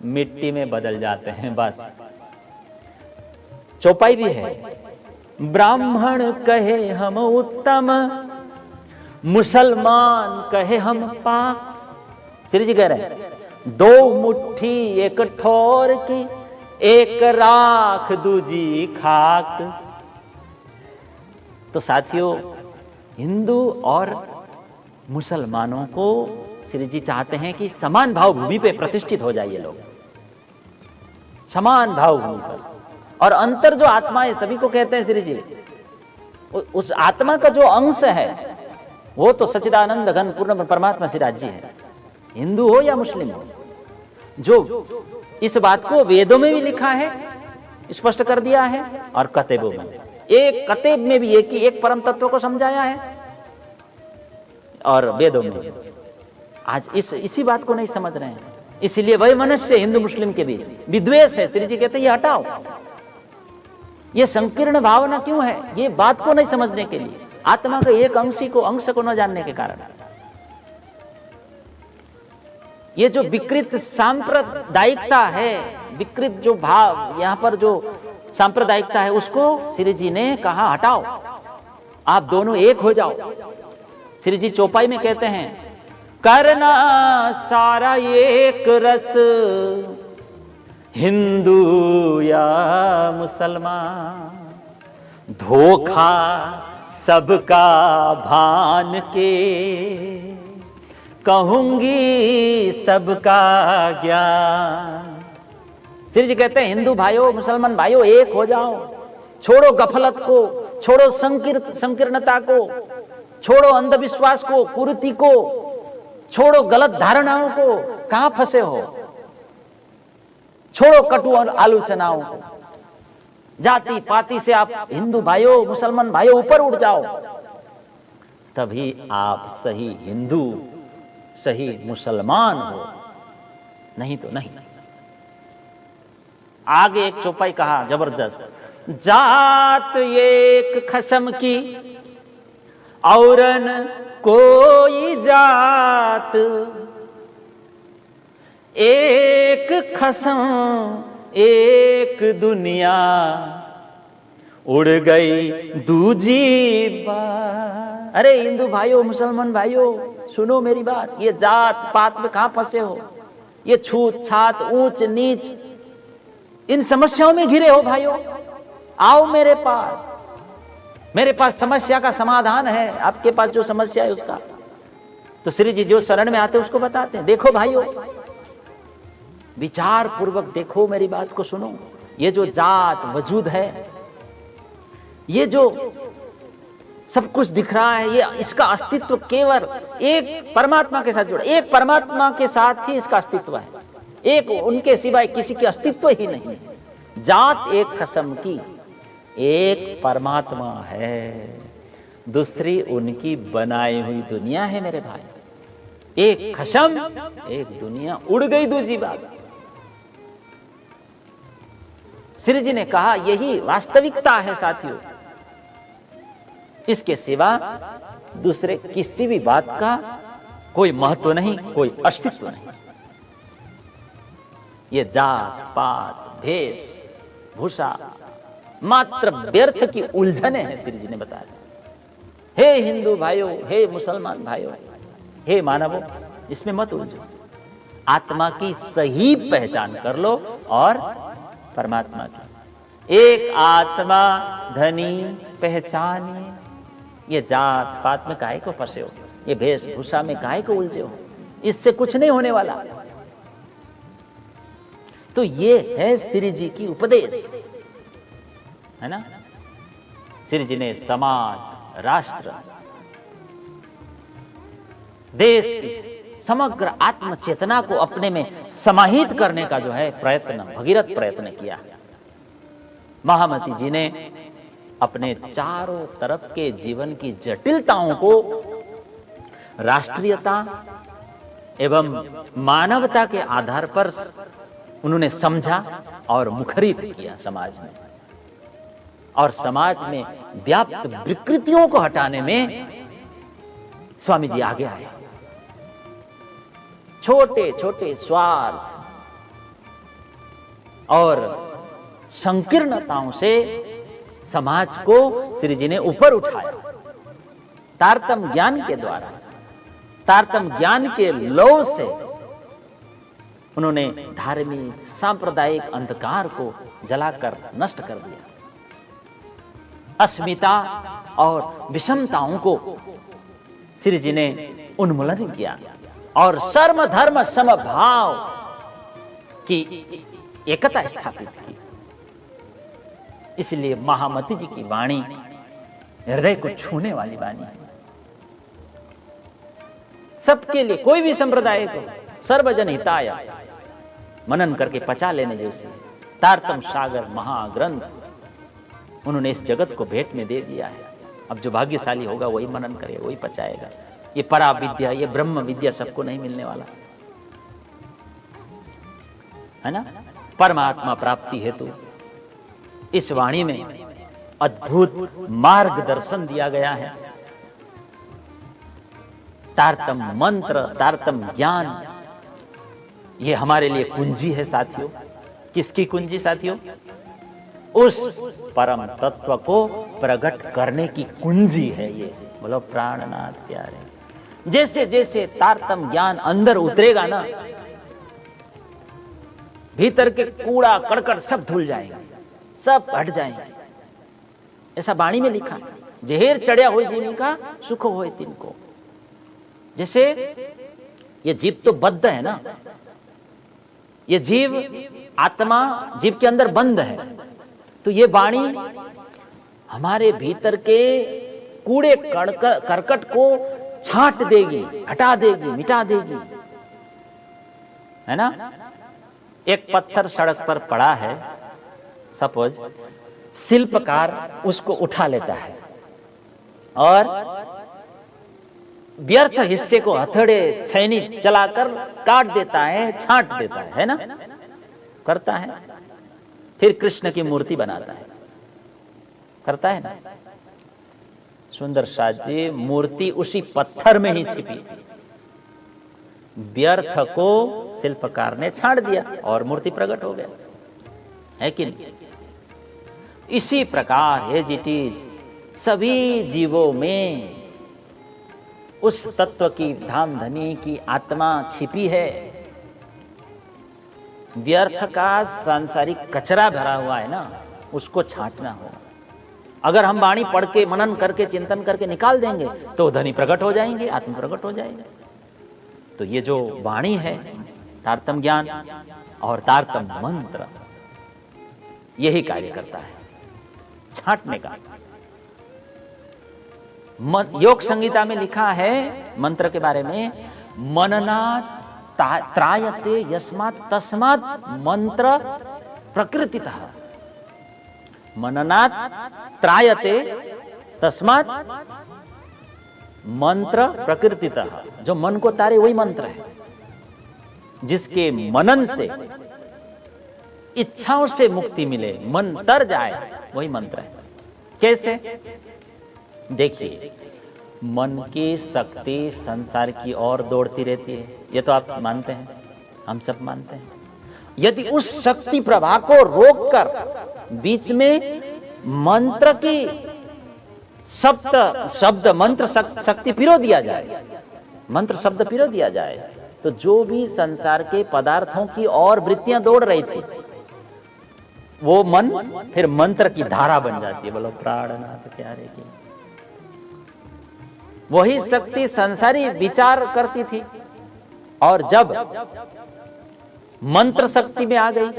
मिट्टी में बदल जाते हैं। बस चौपाई भी है, ब्राह्मण कहे हम उत्तम, मुसलमान कहे हम पाक। श्री जी कह रहे हैं दो मुट्ठी एक ठोर की, एक राख दूजी खाक। तो साथियों, हिंदू और मुसलमानों को श्री जी चाहते हैं कि समान भाव भूमि पे प्रतिष्ठित हो जाइए लोग, समान भाव भूमि पर। और अंतर जो आत्मा है, सभी को कहते हैं श्री जी, उस आत्मा का जो अंश है वो तो सच्चिदानंद घन पूर्ण परमात्मा श्रीराज जी है, हिंदू हो या मुस्लिम हो। जो इस बात को वेदों में भी लिखा है, स्पष्ट कर दिया है, और कतेबों में, एक कतेब में भी एक परम तत्व को समझाया है, और वेदों में। आज इसी बात को नहीं समझ रहे हैं, इसलिए वही मनुष्य हिंदू मुस्लिम के बीच विद्वेष है। श्री जी कहते हैं ये हटाओ, ये संकीर्ण भावना क्यों है? ये बात को नहीं समझने के लिए, आत्मा के एक अंश को न जानने के कारण। ये जो विकृत सांप्रदायिकता है, विकृत जो भाव यहां पर जो सांप्रदायिकता है, उसको श्री जी ने कहा हटाओ, आप दोनों एक हो जाओ। श्री जी चौपाई में कहते हैं करना सारा एक रस, हिंदू या मुसलमान, धोखा सबका भान के, कहूंगी सबका ज्ञान। श्री जी कहते हैं हिंदू भाइयों, मुसलमान भाइयों, एक हो जाओ, छोड़ो गफलत को, छोड़ो संकीर्णता को, छोड़ो अंधविश्वास को, कुरीति को, छोड़ो गलत धारणाओं को। कहां फंसे हो? छोड़ो कटु आलोचनाओं को, जाति पाति से आप हिंदू भाइयों, मुसलमान भाइयों ऊपर उठ जाओ, तभी आप सही हिंदू, सही मुसलमान हो, नहीं तो नहीं। आगे एक चौपाई कहा जबरदस्त, जात एक खसम की, औरन कोई जात, एक खसम एक दुनिया, उड़ गई दूजी बात। अरे हिंदू भाइयों, मुसलमान भाइयों, सुनो मेरी बात। ये जात पात में कहां फंसे हो? ये छूत छात, ऊंच नीच, इन समस्याओं में घिरे हो भाइयों। आओ मेरे पास समस्या का समाधान है। आपके पास जो समस्या है उसका, तो श्री जी जो शरण में आते हैं उसको बताते हैं। देखो भाइयों, विचार पूर्वक देखो, मेरी बात को सुनो। ये जो जात वजूद है, ये जो सब कुछ दिख रहा है, ये इसका अस्तित्व केवल एक परमात्मा के साथ जुड़ा, एक परमात्मा के साथ ही इसका अस्तित्व है, एक उनके सिवाय किसी के अस्तित्व ही नहीं। जात एक खसम की, एक परमात्मा है, दूसरी उनकी बनाई हुई दुनिया है मेरे भाई। एक खसम एक दुनिया, उड़ गई दूसरी बात। श्री जी ने कहा यही वास्तविकता है साथियों। इसके सिवा दूसरे किसी भी बात का कोई महत्व नहीं, कोई अस्तित्व नहीं। ये जात पात भेष भूषा मात्र व्यर्थ की उलझने हैं, श्री जी ने बताया। हे हिंदू भाइयों, हे मुसलमान भाइयों, हे मानवों, इसमें मत उलझो। आत्मा की सही पहचान कर लो और परमात्मा की। एक आत्मा धनी पहचानिए। ये जात पात में काहे को फंसे हो, ये वेशभूषा में काहे को उलझे हो, इससे कुछ नहीं होने वाला। तो ये है श्री जी की उपदेश, है ना। श्री जी ने समाज, राष्ट्र, देश की समग्र आत्म चेतना को अपने में समाहित करने का जो है प्रयत्न, भगीरथ प्रयत्न किया। महामती जी ने अपने चारों तरफ के जीवन की जटिलताओं को राष्ट्रीयता एवं मानवता के आधार पर उन्होंने समझा और मुखरित किया समाज में। और समाज में व्याप्त विकृतियों को हटाने में स्वामी जी आगे आए। छोटे छोटे स्वार्थ और संकीर्णताओं से समाज को श्री जी ने ऊपर उठाया। तारतम ज्ञान के द्वारा, तारतम ज्ञान के लौ से उन्होंने धार्मिक सांप्रदायिक अंधकार को जलाकर नष्ट कर दिया। अस्मिता और विषमताओं को श्री जी ने उन्मूलन किया और सर्व धर्म समभाव की एकता स्थापित की। इसलिए महामती जी की वाणी हृदय को छूने वाली वाणी है। सबके लिए, कोई भी संप्रदाय को सर्वजन हिताय मनन करके पचा लेने जैसे तारतम सागर महाग्रंथ उन्होंने इस जगत को भेंट में दे दिया है। अब जो भाग्यशाली होगा वही मनन करेगा, वही पचाएगा। ये परा विद्या, ये ब्रह्म विद्या सबको नहीं मिलने वाला, है ना। परमात्मा प्राप्ति हेतु इस वाणी में अद्भुत मार्गदर्शन दिया गया है। तारतम मंत्र, तारतम ज्ञान, ये हमारे लिए कुंजी है साथियों। किसकी कुंजी साथियों? उस परम तत्व को प्रकट करने की कुंजी है ये। बोलो प्राणनाथ प्यारे। जैसे जैसे तारतम ज्ञान अंदर उतरेगा ना, भीतर के कूड़ा कड़कड़ सब धुल जाएगा, सब हट जाएंगे। ऐसा वाणी में लिखा, जहेर चढ़िया हो जीवी का सुख होए तिनको। जैसे ये जीव तो बद्ध है ना, ये जीव आत्मा जीव के अंदर बंद है, तो ये वाणी हमारे भीतर के कूड़े करकट को छांट देगी, हटा देगी, मिटा देगी, है ना। एक पत्थर सड़क पर पड़ा है, सपोज शिल्पकार उसको उठा लेता है और व्यर्थ हिस्से को हथौड़े छैनी चलाकर काट देता है, छांट देता है ना, करता है। फिर कृष्ण की मूर्ति बनाता है, करता है ना। सुंदर साथ जी, मूर्ति उसी पत्थर में ही छिपी थी। व्यर्थ को शिल्पकार ने छाड़ दिया और मूर्ति प्रकट हो गया, है कि नहीं। इसी प्रकार एज इट इज सभी जीवों में उस तत्व की धाम धनी की आत्मा छिपी है। व्यर्थ का सांसारिक कचरा भरा हुआ है ना, उसको छांटना होगा। अगर हम वाणी पढ़ के मनन करके चिंतन करके निकाल देंगे तो धनी प्रकट हो जाएंगे, आत्म प्रकट हो जाएगा। तो ये जो वाणी है, तारतम ज्ञान और तारतम मंत्र, यही कार्य करता है, छांटने का। योग संहिता में लिखा है मंत्र के बारे में, मननात् त्रायते यस्मात् तस्मात् मंत्र प्रकृतितः। मननात् त्रायते तस्मात् मंत्र प्रकृतितः। जो मन को तारे वही मंत्र है। जिसके मनन से इच्छाओं से मुक्ति मिले, मन तर जाए, वही मंत्र है। कैसे? देखिए, मन की शक्ति संसार की ओर दौड़ती रहती है, ये तो आप मानते हैं, हम सब मानते हैं। यदि उस शक्ति प्रवाह को रोककर बीच में मंत्र की शब्द मंत्र शक्ति पिरो दिया जाए, मंत्र शब्द पिरो दिया जाए, तो जो भी संसार के पदार्थों की और वृत्तियां दौड़ रही थी, वो मन फिर मंत्र की धारा बन जाती है। बोलो प्राणनाथ प्यारे की। वही शक्ति संसारी विचार करती थी, और जब मंत्र शक्ति में आ गई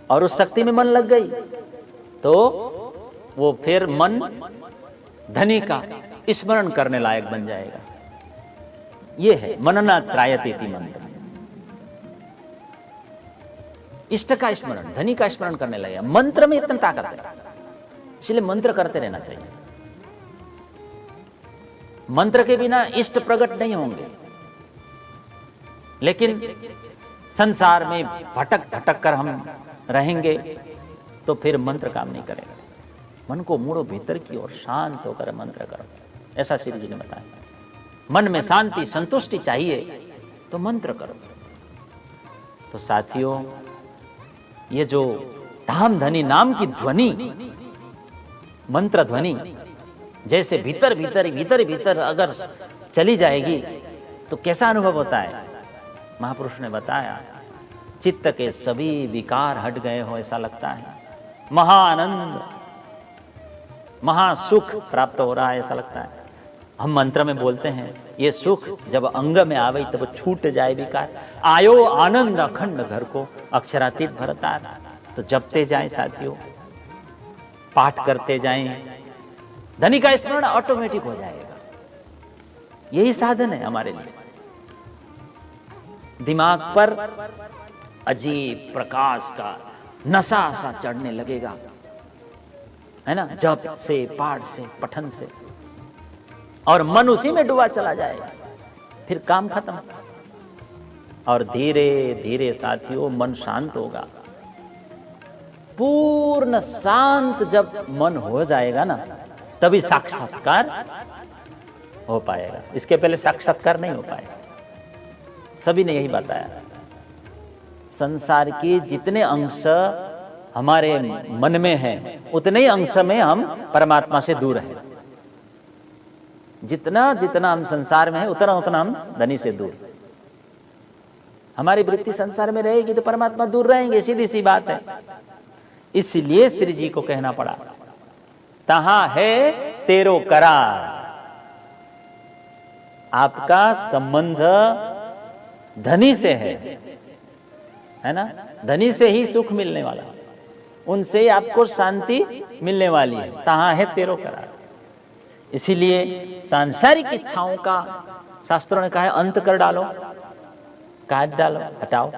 और उस शक्ति में मन लग गई, तो वो फिर मन धनी का स्मरण करने लायक बन जाएगा। ये है मनना त्रायते इति मंत्र। इष्ट का स्मरण, धनी का स्मरण करने लगेगा। मंत्र में इतना ताकत है, इसलिए मंत्र करते रहना चाहिए। मंत्र के बिना इष्ट प्रकट नहीं होंगे, लेकिन संसार में भटक भटक कर हम रहेंगे तो फिर मंत्र काम नहीं करेगा। मन को मोड़ो भीतर की ओर, शांत होकर मंत्र करो, ऐसा श्री जी ने बताया। मन में शांति संतुष्टि चाहिए तो मंत्र करो। तो साथियों, ये जो धाम धनी नाम की ध्वनि, मंत्र ध्वनि, जैसे भीतर भीतर भीतर भीतर अगर चली जाएगी तो कैसा अनुभव होता है। महापुरुष ने बताया, चित्त के सभी विकार हट गए हो ऐसा लगता है, महाआनंद महासुख प्राप्त हो रहा है ऐसा लगता है। हम मंत्र में बोलते हैं, ये सुख जब अंग में आवे तब छूट जाए विकार, आयो आनंद अखंड घर को अक्षरातीत भरतार। तो जपते जाएं साथियों, पाठ करते जाएं, धनी का स्मरण ऑटोमेटिक हो जाएगा। यही साधन है हमारे लिए। दिमाग पर अजीब प्रकाश का नशा सा चढ़ने लगेगा, है ना, जप से, पाठ से, पठन से, और मन उसी में डूबा चला जाएगा, फिर काम खत्म। और धीरे धीरे साथियों मन शांत होगा। पूर्ण शांत जब मन हो जाएगा ना, तभी साक्षात्कार हो पाएगा। इसके पहले साक्षात्कार नहीं हो पाएगा। सभी ने यही बताया। संसार के जितने अंश हमारे मन में हैं, उतने ही अंश में हम परमात्मा से दूर हैं। जितना जितना हम संसार में हैं, उतना उतना हम धनी से दूर। हमारी वृत्ति संसार में रहेगी तो परमात्मा दूर रहेंगे, सीधी सी बात है। इसलिए श्री जी को कहना पड़ा, तहां है तेरो करार। आपका संबंध धनी से है ना, धनी से ही सुख मिलने वाला, उनसे ही आपको शांति मिलने वाली है। तहां है तेरो करार। इसीलिए सांसारिक इच्छाओं का शास्त्रों ने कहा है अंत कर डालो, काट डालो, हटाओ।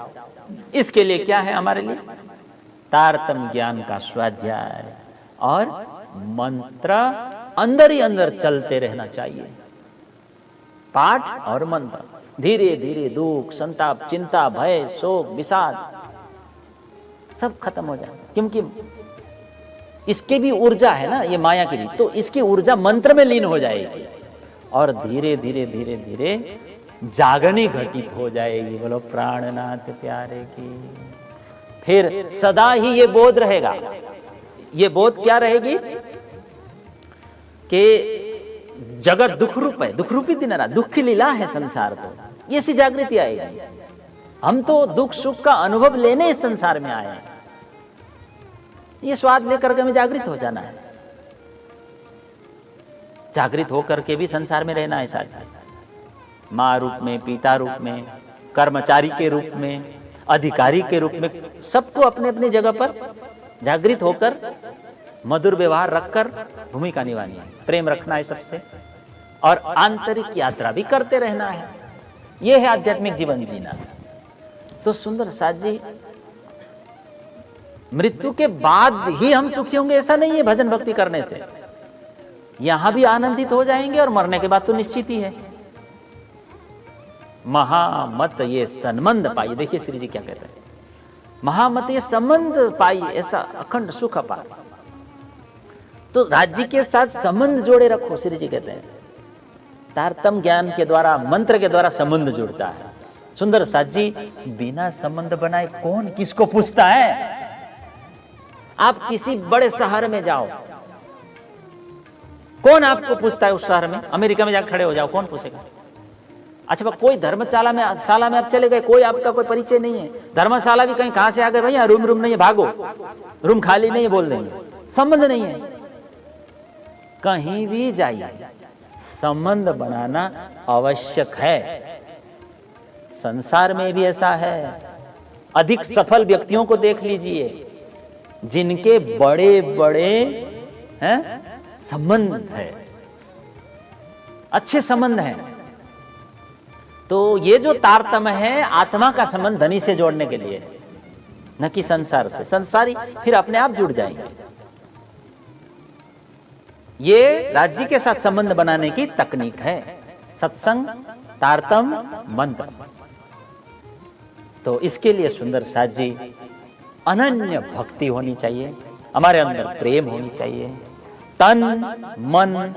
इसके लिए क्या है हमारे लिए? तारतम्य ज्ञान का स्वाध्याय और मंत्र अंदर ही अंदर चलते रहना चाहिए। पाठ और मंत्र धीरे धीरे दुख, संताप, चिंता, भय, शोक, विषाद सब खत्म हो जाए। क्योंकि इसके भी ऊर्जा है ना, ये माया की भी, तो इसकी ऊर्जा मंत्र में लीन हो जाएगी और धीरे धीरे धीरे धीरे जागनी घटित हो जाएगी। बोलो प्राणनाथ प्यारे की। फिर सदा ही ये बोध रहेगा। ये बोध क्या रहेगी कि जगत दुख रूप है, दुख रूपी दिन रहा, दुख की लीला है संसार तो, ये सी जागृति आएगी। हम तो दुख सुख का अनुभव लेने इस संसार में आए हैं। ये स्वाद लेकर के हमें जागृत हो जाना है। जागृत होकर के भी संसार में रहना है साथ। माँ रूप में, पिता रूप में, कर्मचारी के रूप में, अधिकारी के रूप में, सबको अपने अपने जगह पर जागृत होकर मधुर व्यवहार रखकर भूमिका निभानी है। प्रेम रखना है सबसे और आंतरिक यात्रा भी करते रहना है। यह है आध्यात्मिक जीवन जीना। तो सुंदर साथ जी, मृत्यु के बाद ही हम सुखी होंगे ऐसा नहीं है। भजन भक्ति करने से यहां भी आनंदित हो जाएंगे और मरने के बाद तो निश्चित ही है। महामत ये संबंध पाई। देखिए श्री जी क्या कहते हैं, महामत ये संबंध पाई ऐसा अखंड सुख पाए। तो राज्य के साथ संबंध जोड़े रखो, श्री जी कहते हैं। तारतम ज्ञान के द्वारा, मंत्र के द्वारा संबंध जुड़ता है। सुंदर साथ जी, बिना संबंध बनाए कौन किसको पूछता है? आप किसी बड़े शहर में जाओ, कौन आपको पूछता है? उस शहर में, अमेरिका में जाकर खड़े हो जाओ, कौन पूछेगा? अच्छा, कोई धर्मशाला में आप चले गए, कोई आपका कोई परिचय नहीं है, धर्मशाला भी कहीं कहां से आ गए, भैया रूम नहीं है, भागो, रूम खाली नहीं है, बोल देंगे, संबंध नहीं है। कहीं भी जाइए, संबंध बनाना आवश्यक है। संसार में भी ऐसा है। अधिक सफल व्यक्तियों को देख लीजिए, जिनके बड़े बड़े हैं संबंध है, अच्छे संबंध हैं। तो ये जो तारतम्य है, आत्मा का संबंध धनी से जोड़ने के लिए, न कि संसार से। संसारी फिर अपने आप जुड़ जाएंगे। ये राज्य के साथ संबंध बनाने की तकनीक है, सत्संग, तारतम्य, मंत्र। तो इसके लिए सुंदर साथ जी, अनन्य भक्ति होनी चाहिए, हमारे अंदर प्रेम होनी चाहिए, तन मन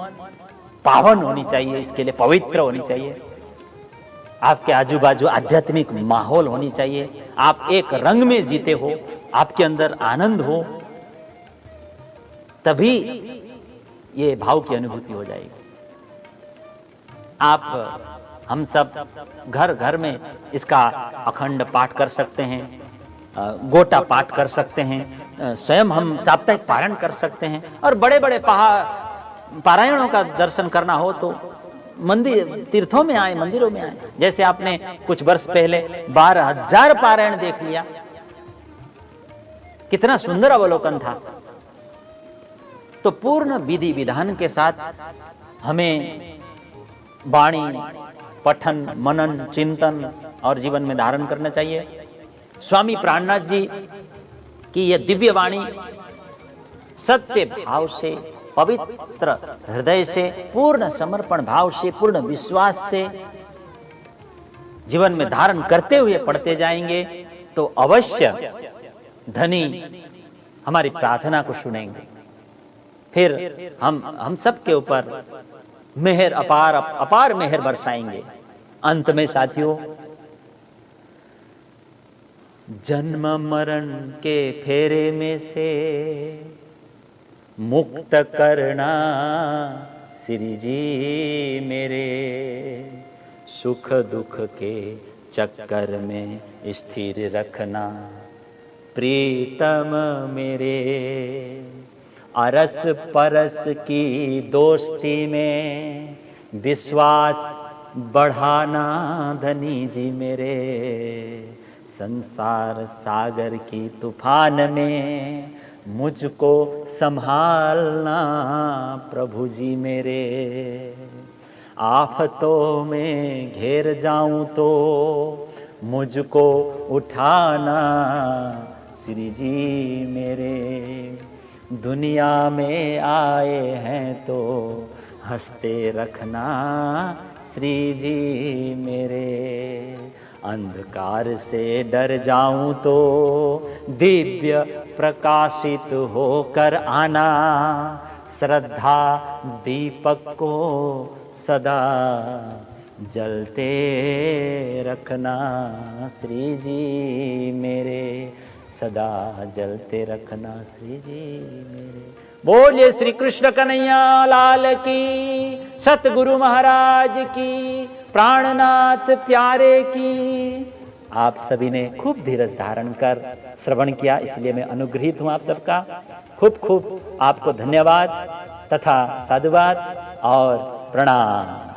पावन होनी चाहिए, इसके लिए पवित्र होनी चाहिए। आपके आजू बाजू आध्यात्मिक माहौल होनी चाहिए, आप एक रंग में जीते हो, आपके अंदर आनंद हो, तभी ये भाव की अनुभूति हो जाएगी। हम सब घर घर में इसका अखंड पाठ कर सकते हैं, गोटा पाठ कर सकते हैं, स्वयं हम साप्ताहिक पारायण कर सकते हैं, और बड़े बड़े पारायणों का दर्शन करना हो तो मंदिर तीर्थों में आए, मंदिरों में आए। जैसे आपने कुछ वर्ष पहले 12,000 पारायण देख लिया, कितना सुंदर अवलोकन था। तो पूर्ण विधि विधान के साथ हमें वाणी, पठन, मनन, चिंतन और जीवन में धारण करना चाहिए। स्वामी प्राणनाथ जी की यह दिव्य वाणी सच्चे भाव से, पवित्र हृदय से, पूर्ण समर्पण भाव से, पूर्ण विश्वास से जीवन में धारण करते हुए पढ़ते जाएंगे तो अवश्य धनी हमारी प्रार्थना को सुनेंगे। फिर हम सबके ऊपर मेहर अपार मेहर बरसाएंगे। अंत में साथियों, जन्म मरण के फेरे में से मुक्त करना श्री जी मेरे, सुख दुख के चक्कर में स्थिर रखना प्रीतम मेरे, अरस परस की दोस्ती में विश्वास बढ़ाना धनी जी मेरे, संसार सागर की तूफान में मुझको संभालना प्रभु जी मेरे, आफतों में घेर जाऊं तो मुझको उठाना श्री जी मेरे, दुनिया में आए हैं तो हंसते रखना श्री जी मेरे, अंधकार से डर जाऊं तो दिव्य प्रकाशित होकर आना, श्रद्धा दीपक को सदा जलते रखना श्री जी मेरे, सदा जलते रखना श्री जी मेरे। बोलिए श्री कृष्ण कन्हैया लाल की, सतगुरु महाराज की, प्राणनाथ प्यारे की। आप सभी ने खूब धीरज धारण कर श्रवण किया, इसलिए मैं अनुग्रहित हूं आप सबका। खूब खूब आपको धन्यवाद तथा साधुवाद और प्रणाम।